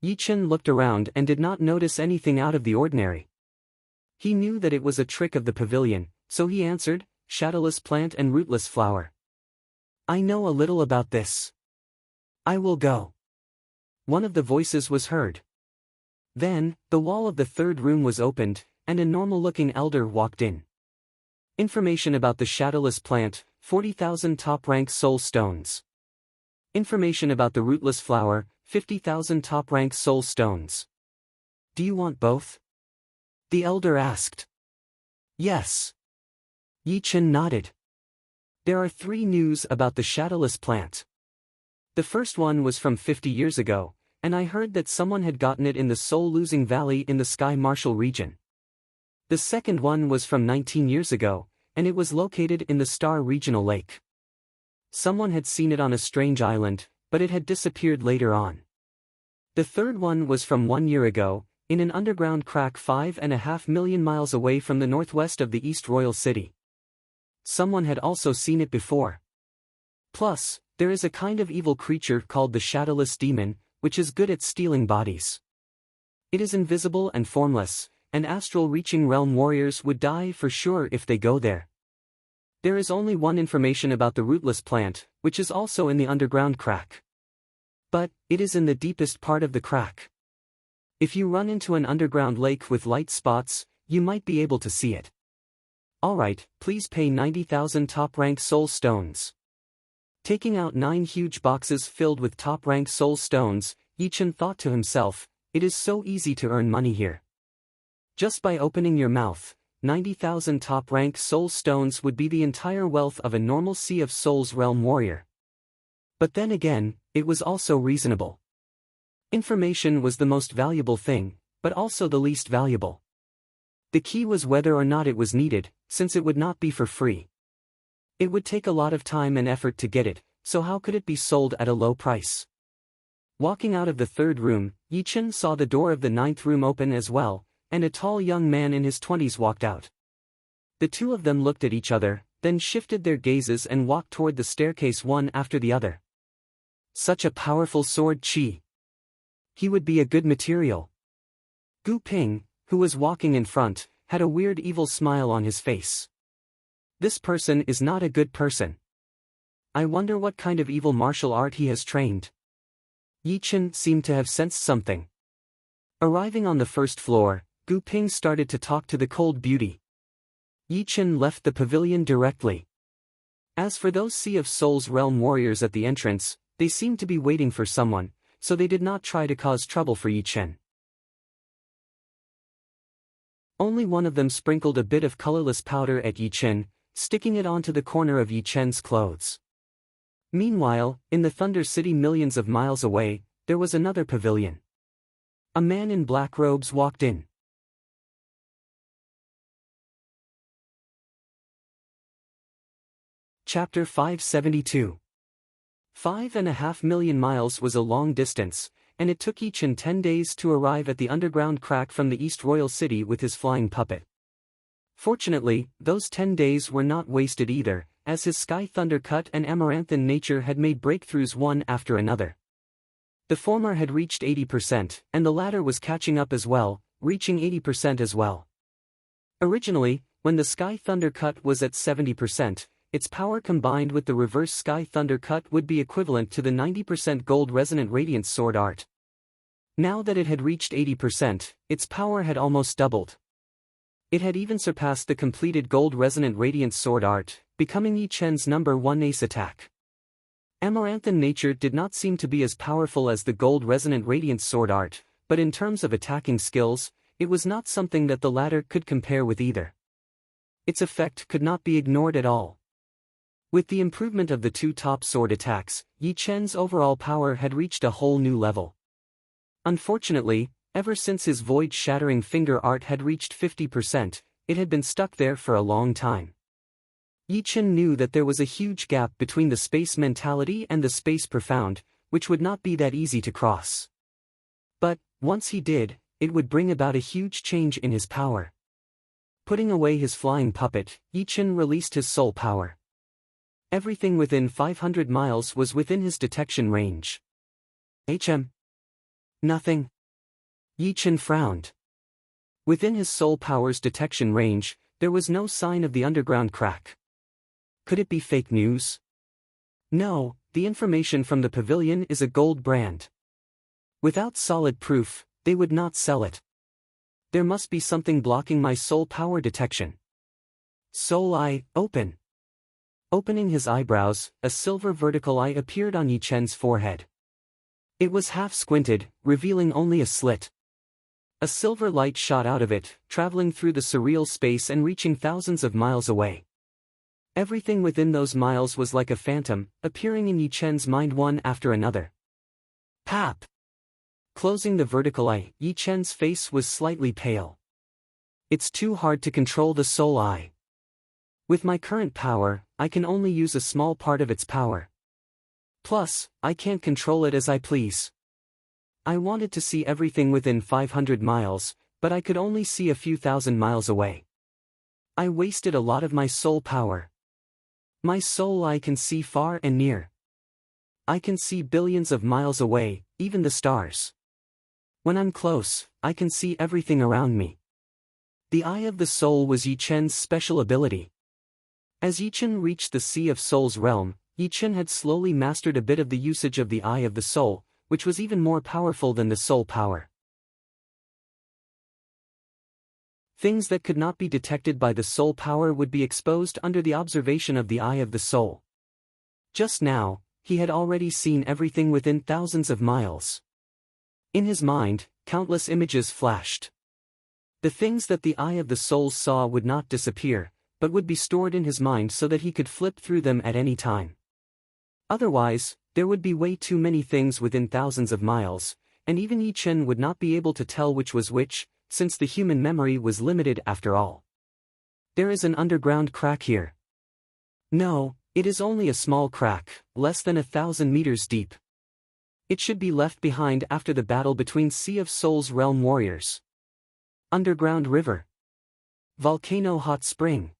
Yi Chen looked around and did not notice anything out of the ordinary. He knew that it was a trick of the pavilion, so he answered, shadowless plant and rootless flower. I know a little about this. I will go. One of the voices was heard. Then, the wall of the third room was opened, and a normal-looking elder walked in. Information about the shadowless plant, 40,000 top-rank soul stones. Information about the rootless flower, 50,000 top-rank soul stones. Do you want both? The elder asked. Yes. Yi Chen nodded. There are 3 news about the shadowless plant. The first one was from 50 years ago, and I heard that someone had gotten it in the soul-losing valley in the Sky Marshal region. The second one was from 19 years ago, and it was located in the Star Regional Lake. Someone had seen it on a strange island, but it had disappeared later on. The third one was from 1 year ago, in an underground crack 5.5 million miles away from the northwest of the East Royal City. Someone had also seen it before. Plus, there is a kind of evil creature called the Shadowless Demon, which is good at stealing bodies. It is invisible and formless, and astral-reaching realm warriors would die for sure if they go there. There is only one information about the rootless plant, which is also in the underground crack. But, it is in the deepest part of the crack. If you run into an underground lake with light spots, you might be able to see it. Alright, please pay 90,000 top-rank soul stones. Taking out 9 huge boxes filled with top-rank soul stones, Yi Chen thought to himself, it is so easy to earn money here. Just by opening your mouth, 90,000 top-rank soul stones would be the entire wealth of a normal Sea of Souls realm warrior. But then again, it was also reasonable. Information was the most valuable thing, but also the least valuable. The key was whether or not it was needed, since it would not be for free. It would take a lot of time and effort to get it, so how could it be sold at a low price? Walking out of the third room, Yi Chen saw the door of the 9th room open as well, and a tall young man in his 20s walked out. The two of them looked at each other, then shifted their gazes and walked toward the staircase one after the other. Such a powerful sword chi. He would be a good material. Gu Ping, who was walking in front, had a weird evil smile on his face. This person is not a good person. I wonder what kind of evil martial art he has trained. Yi Chen seemed to have sensed something. Arriving on the first floor, Gu Ping started to talk to the cold beauty. Yi Chen left the pavilion directly. As for those Sea of Souls realm warriors at the entrance, they seemed to be waiting for someone, so they did not try to cause trouble for Yi Chen. Only one of them sprinkled a bit of colorless powder at Yi Chen, sticking it onto the corner of Yi Chen's clothes. Meanwhile, in the Thunder City millions of miles away, there was another pavilion. A man in black robes walked in. Chapter 572. 5.5 million miles was a long distance, and it took Yi Chen 10 days to arrive at the underground crack from the East Royal City with his flying puppet. Fortunately, those 10 days were not wasted either, as his Sky Thundercut and Amaranthan nature had made breakthroughs one after another. The former had reached 80%, and the latter was catching up as well, reaching 80% as well. Originally, when the Sky Thundercut was at 70%, its power combined with the reverse Sky Thundercut would be equivalent to the 90% Gold Resonant Radiance Sword Art. Now that it had reached 80%, its power had almost doubled. It had even surpassed the completed Gold Resonant Radiance Sword Art, becoming Yi Chen's #1 ace attack. Amaranthan nature did not seem to be as powerful as the Gold Resonant Radiance Sword Art, but in terms of attacking skills, it was not something that the latter could compare with either. Its effect could not be ignored at all. With the improvement of the two top sword attacks, Yi Chen's overall power had reached a whole new level. Unfortunately, ever since his void-shattering finger art had reached 50%, it had been stuck there for a long time. Yi Chen knew that there was a huge gap between the space mentality and the space profound, which would not be that easy to cross. But, once he did, it would bring about a huge change in his power. Putting away his flying puppet, Yi Chen released his soul power. Everything within 500 miles was within his detection range. Nothing. Yi Chen frowned. Within his soul power's detection range, there was no sign of the underground crack. Could it be fake news? No, the information from the pavilion is a gold brand. Without solid proof, they would not sell it. There must be something blocking my soul power detection. Soul Eye, open. Opening his eyebrows, a silver vertical eye appeared on Yi Chen's forehead. It was half squinted, revealing only a slit. A silver light shot out of it, traveling through the surreal space and reaching thousands of miles away. Everything within those miles was like a phantom, appearing in Yi Chen's mind one after another. Pap! Closing the vertical eye, Yi Chen's face was slightly pale. It's too hard to control the soul eye. With my current power, I can only use a small part of its power. Plus, I can't control it as I please. I wanted to see everything within 500 miles, but I could only see a few thousand miles away. I wasted a lot of my soul power. My soul eye can see far and near. I can see billions of miles away, even the stars. When I'm close, I can see everything around me. The Eye of the Soul was Yi Chen's special ability. As Yi Chen reached the Sea of Souls realm, Yi Chen had slowly mastered a bit of the usage of the Eye of the Soul, which was even more powerful than the soul power. Things that could not be detected by the soul power would be exposed under the observation of the Eye of the Soul. Just now, he had already seen everything within thousands of miles. In his mind, countless images flashed. The things that the Eye of the Soul saw would not disappear, but would be stored in his mind so that he could flip through them at any time. Otherwise, there would be way too many things within thousands of miles, and even Yi Chen would not be able to tell which was which, since the human memory was limited after all. There is an underground crack here. No, it is only a small crack, less than 1,000 meters deep. It should be left behind after the battle between Sea of Souls realm warriors. Underground river. Volcano hot spring.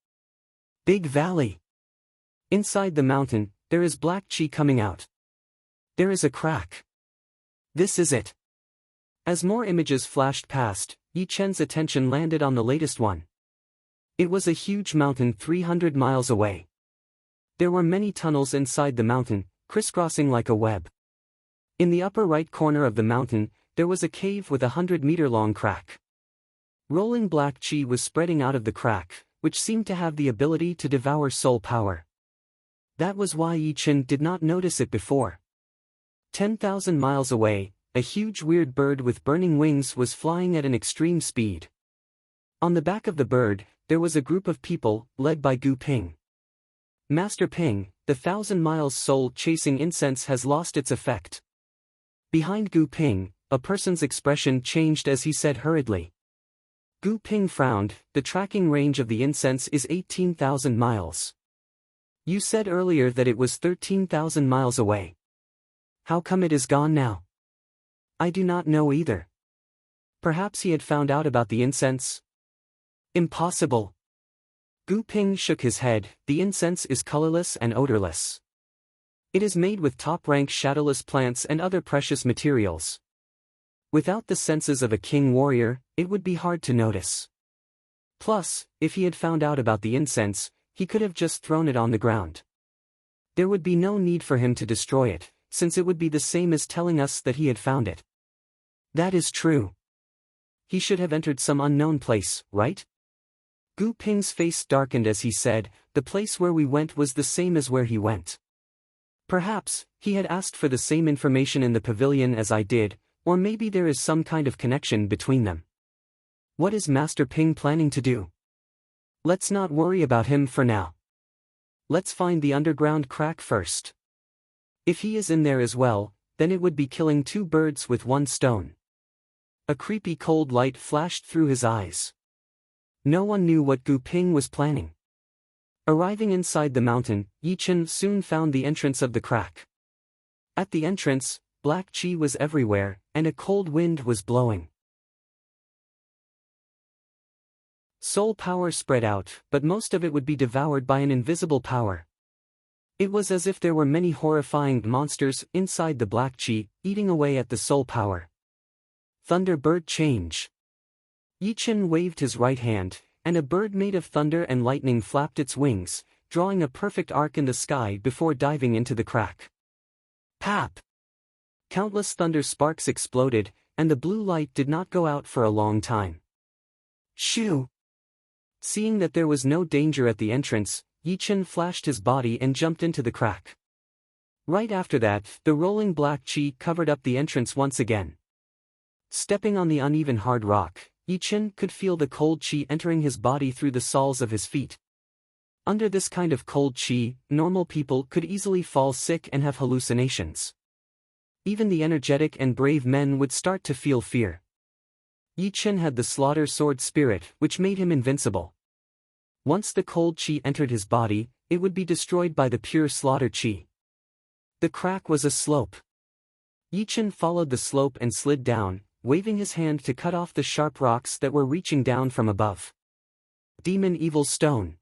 Big valley. Inside the mountain, there is black chi coming out. There is a crack. This is it. As more images flashed past, Yi Chen's attention landed on the latest one. It was a huge mountain 300 miles away. There were many tunnels inside the mountain, crisscrossing like a web. In the upper right corner of the mountain, there was a cave with a 100-meter-long crack. Rolling black chi was spreading out of the crack, which seemed to have the ability to devour soul power. That was why Yi Chen did not notice it before. 10,000 miles away, a huge weird bird with burning wings was flying at an extreme speed. On the back of the bird, there was a group of people, led by Gu Ping. Master Ping, the 1,000 miles soul chasing incense has lost its effect. Behind Gu Ping, a person's expression changed as he said hurriedly. Gu Ping frowned, the tracking range of the incense is 18,000 miles. You said earlier that it was 13,000 miles away. How come it is gone now? I do not know either. Perhaps he had found out about the incense? Impossible. Gu Ping shook his head, the incense is colorless and odorless. It is made with top-rank shadowless plants and other precious materials. Without the senses of a king warrior, it would be hard to notice. Plus, if he had found out about the incense, he could have just thrown it on the ground. There would be no need for him to destroy it, since it would be the same as telling us that he had found it. That is true. He should have entered some unknown place, right? Gu Ping's face darkened as he said, the place where we went was the same as where he went. Perhaps, he had asked for the same information in the pavilion as I did, or maybe there is some kind of connection between them. What is Master Ping planning to do? Let's not worry about him for now. Let's find the underground crack first. If he is in there as well, then it would be killing two birds with one stone. A creepy cold light flashed through his eyes. No one knew what Gu Ping was planning. Arriving inside the mountain, Yi Chen soon found the entrance of the crack. At the entrance, black qi was everywhere, and a cold wind was blowing. Soul power spread out, but most of it would be devoured by an invisible power. It was as if there were many horrifying monsters inside the black qi, eating away at the soul power. Thunderbird change. Yi Chen waved his right hand, and a bird made of thunder and lightning flapped its wings, drawing a perfect arc in the sky before diving into the crack. Pap! Countless thunder sparks exploded, and the blue light did not go out for a long time. Shoo! Seeing that there was no danger at the entrance, Yi Chen flashed his body and jumped into the crack. Right after that, the rolling black qi covered up the entrance once again. Stepping on the uneven hard rock, Yi Chen could feel the cold qi entering his body through the soles of his feet. Under this kind of cold qi, normal people could easily fall sick and have hallucinations. Even the energetic and brave men would start to feel fear. Yi Chen had the slaughter sword spirit, which made him invincible. Once the cold qi entered his body, it would be destroyed by the pure slaughter qi. The crack was a slope. Yi Chen followed the slope and slid down, waving his hand to cut off the sharp rocks that were reaching down from above. Demon Evil Stone.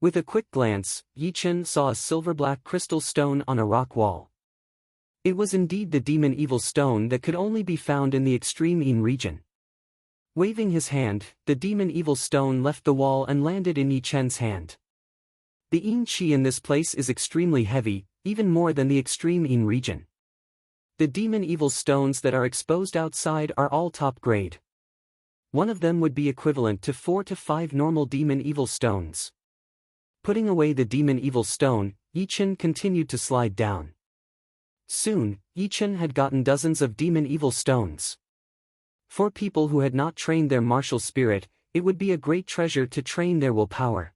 With a quick glance, Yi Chen saw a silver-black crystal stone on a rock wall. It was indeed the Demon Evil Stone that could only be found in the extreme Yin region. Waving his hand, the Demon Evil Stone left the wall and landed in Yi Chen's hand. The Yin Qi in this place is extremely heavy, even more than the extreme Yin region. The Demon Evil Stones that are exposed outside are all top grade. One of them would be equivalent to 4 to 5 normal Demon Evil Stones. Putting away the Demon Evil Stone, Yi Chen continued to slide down. Soon, Yi Chen had gotten dozens of Demon Evil Stones. For people who had not trained their martial spirit, it would be a great treasure to train their willpower.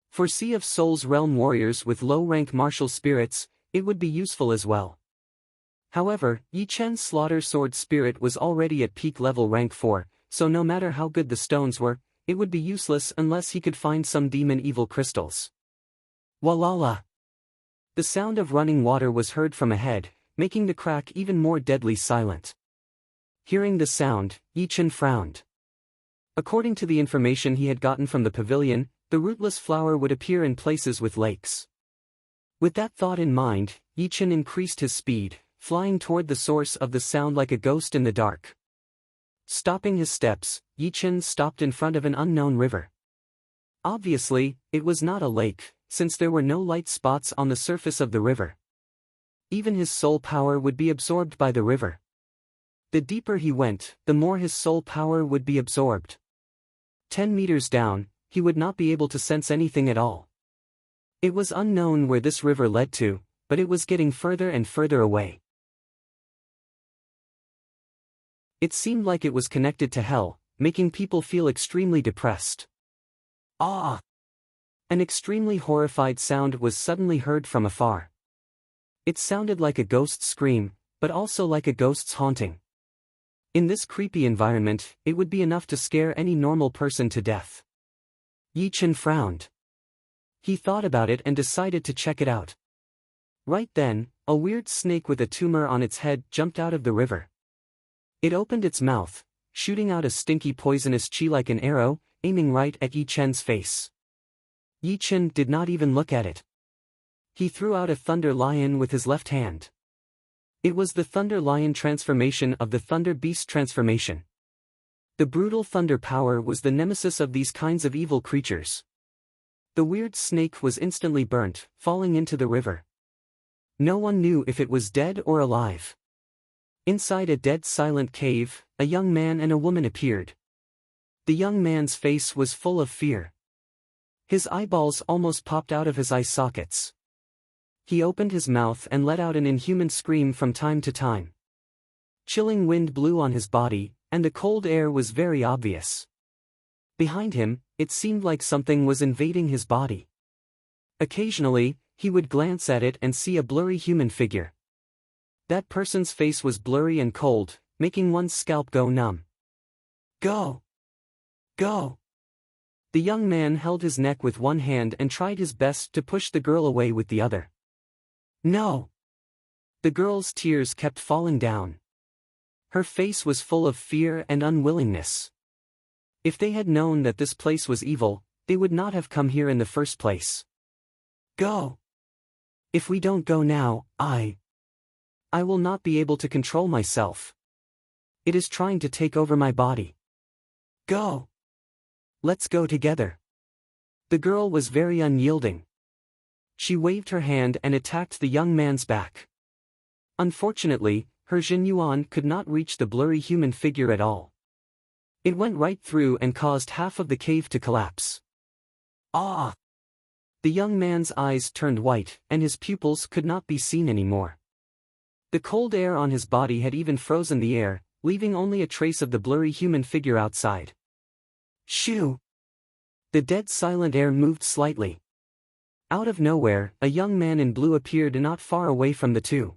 For Sea of Souls realm warriors with low-rank martial spirits, it would be useful as well. However, Yi Chen's slaughter sword spirit was already at peak level rank 4, so no matter how good the stones were, it would be useless unless he could find some demon evil crystals. Walala! The sound of running water was heard from ahead, making the crack even more deadly silent. Hearing the sound, Yi Chen frowned. According to the information he had gotten from the pavilion, the rootless flower would appear in places with lakes. With that thought in mind, Yi Chen increased his speed, flying toward the source of the sound like a ghost in the dark. Stopping his steps, Yi Chen stopped in front of an unknown river. Obviously, it was not a lake, since there were no light spots on the surface of the river. Even his soul power would be absorbed by the river. The deeper he went, the more his soul power would be absorbed. 10 meters down, he would not be able to sense anything at all. It was unknown where this river led to, but it was getting further and further away. It seemed like it was connected to hell, making people feel extremely depressed. Ah! An extremely horrified sound was suddenly heard from afar. It sounded like a ghost's scream, but also like a ghost's haunting. In this creepy environment, it would be enough to scare any normal person to death. Yi Chen frowned. He thought about it and decided to check it out. Right then, a weird snake with a tumor on its head jumped out of the river. It opened its mouth, shooting out a stinky poisonous qi like an arrow, aiming right at Yi Chen's face. Yi Chen did not even look at it. He threw out a thunder lion with his left hand. It was the thunder lion transformation of the thunder beast transformation. The brutal thunder power was the nemesis of these kinds of evil creatures. The weird snake was instantly burnt, falling into the river. No one knew if it was dead or alive. Inside a dead silent cave, a young man and a woman appeared. The young man's face was full of fear. His eyeballs almost popped out of his eye sockets. He opened his mouth and let out an inhuman scream from time to time. Chilling wind blew on his body, and the cold air was very obvious. Behind him, it seemed like something was invading his body. Occasionally, he would glance at it and see a blurry human figure. That person's face was blurry and cold, making one's scalp go numb. Go! Go! The young man held his neck with one hand and tried his best to push the girl away with the other. No! The girl's tears kept falling down. Her face was full of fear and unwillingness. If they had known that this place was evil, they would not have come here in the first place. Go! If we don't go now, I will not be able to control myself. It is trying to take over my body. Go! Let's go together. The girl was very unyielding. She waved her hand and attacked the young man's back. Unfortunately, her Jinyuan could not reach the blurry human figure at all. It went right through and caused half of the cave to collapse. Ah! The young man's eyes turned white, and his pupils could not be seen anymore. The cold air on his body had even frozen the air, leaving only a trace of the blurry human figure outside. Shoo! The dead silent air moved slightly. Out of nowhere, a young man in blue appeared not far away from the two.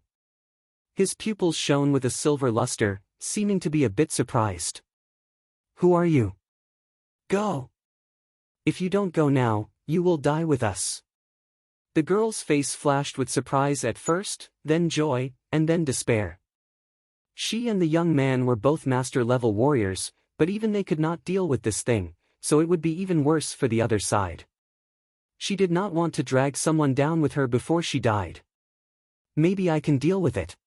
His pupils shone with a silver luster, seeming to be a bit surprised. Who are you? Go! If you don't go now, you will die with us. The girl's face flashed with surprise at first, then joy, and then despair. She and the young man were both master-level warriors, but even they could not deal with this thing, so it would be even worse for the other side. She did not want to drag someone down with her before she died. Maybe I can deal with it.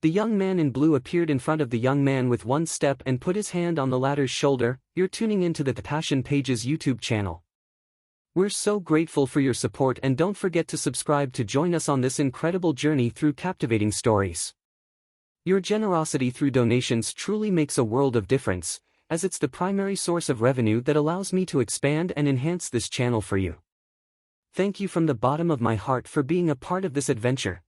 The young man in blue appeared in front of the young man with one step and put his hand on the latter's shoulder. You're tuning into the Passion Pages YouTube channel. We're so grateful for your support, and don't forget to subscribe to join us on this incredible journey through captivating stories. Your generosity through donations truly makes a world of difference, as it's the primary source of revenue that allows me to expand and enhance this channel for you. Thank you from the bottom of my heart for being a part of this adventure.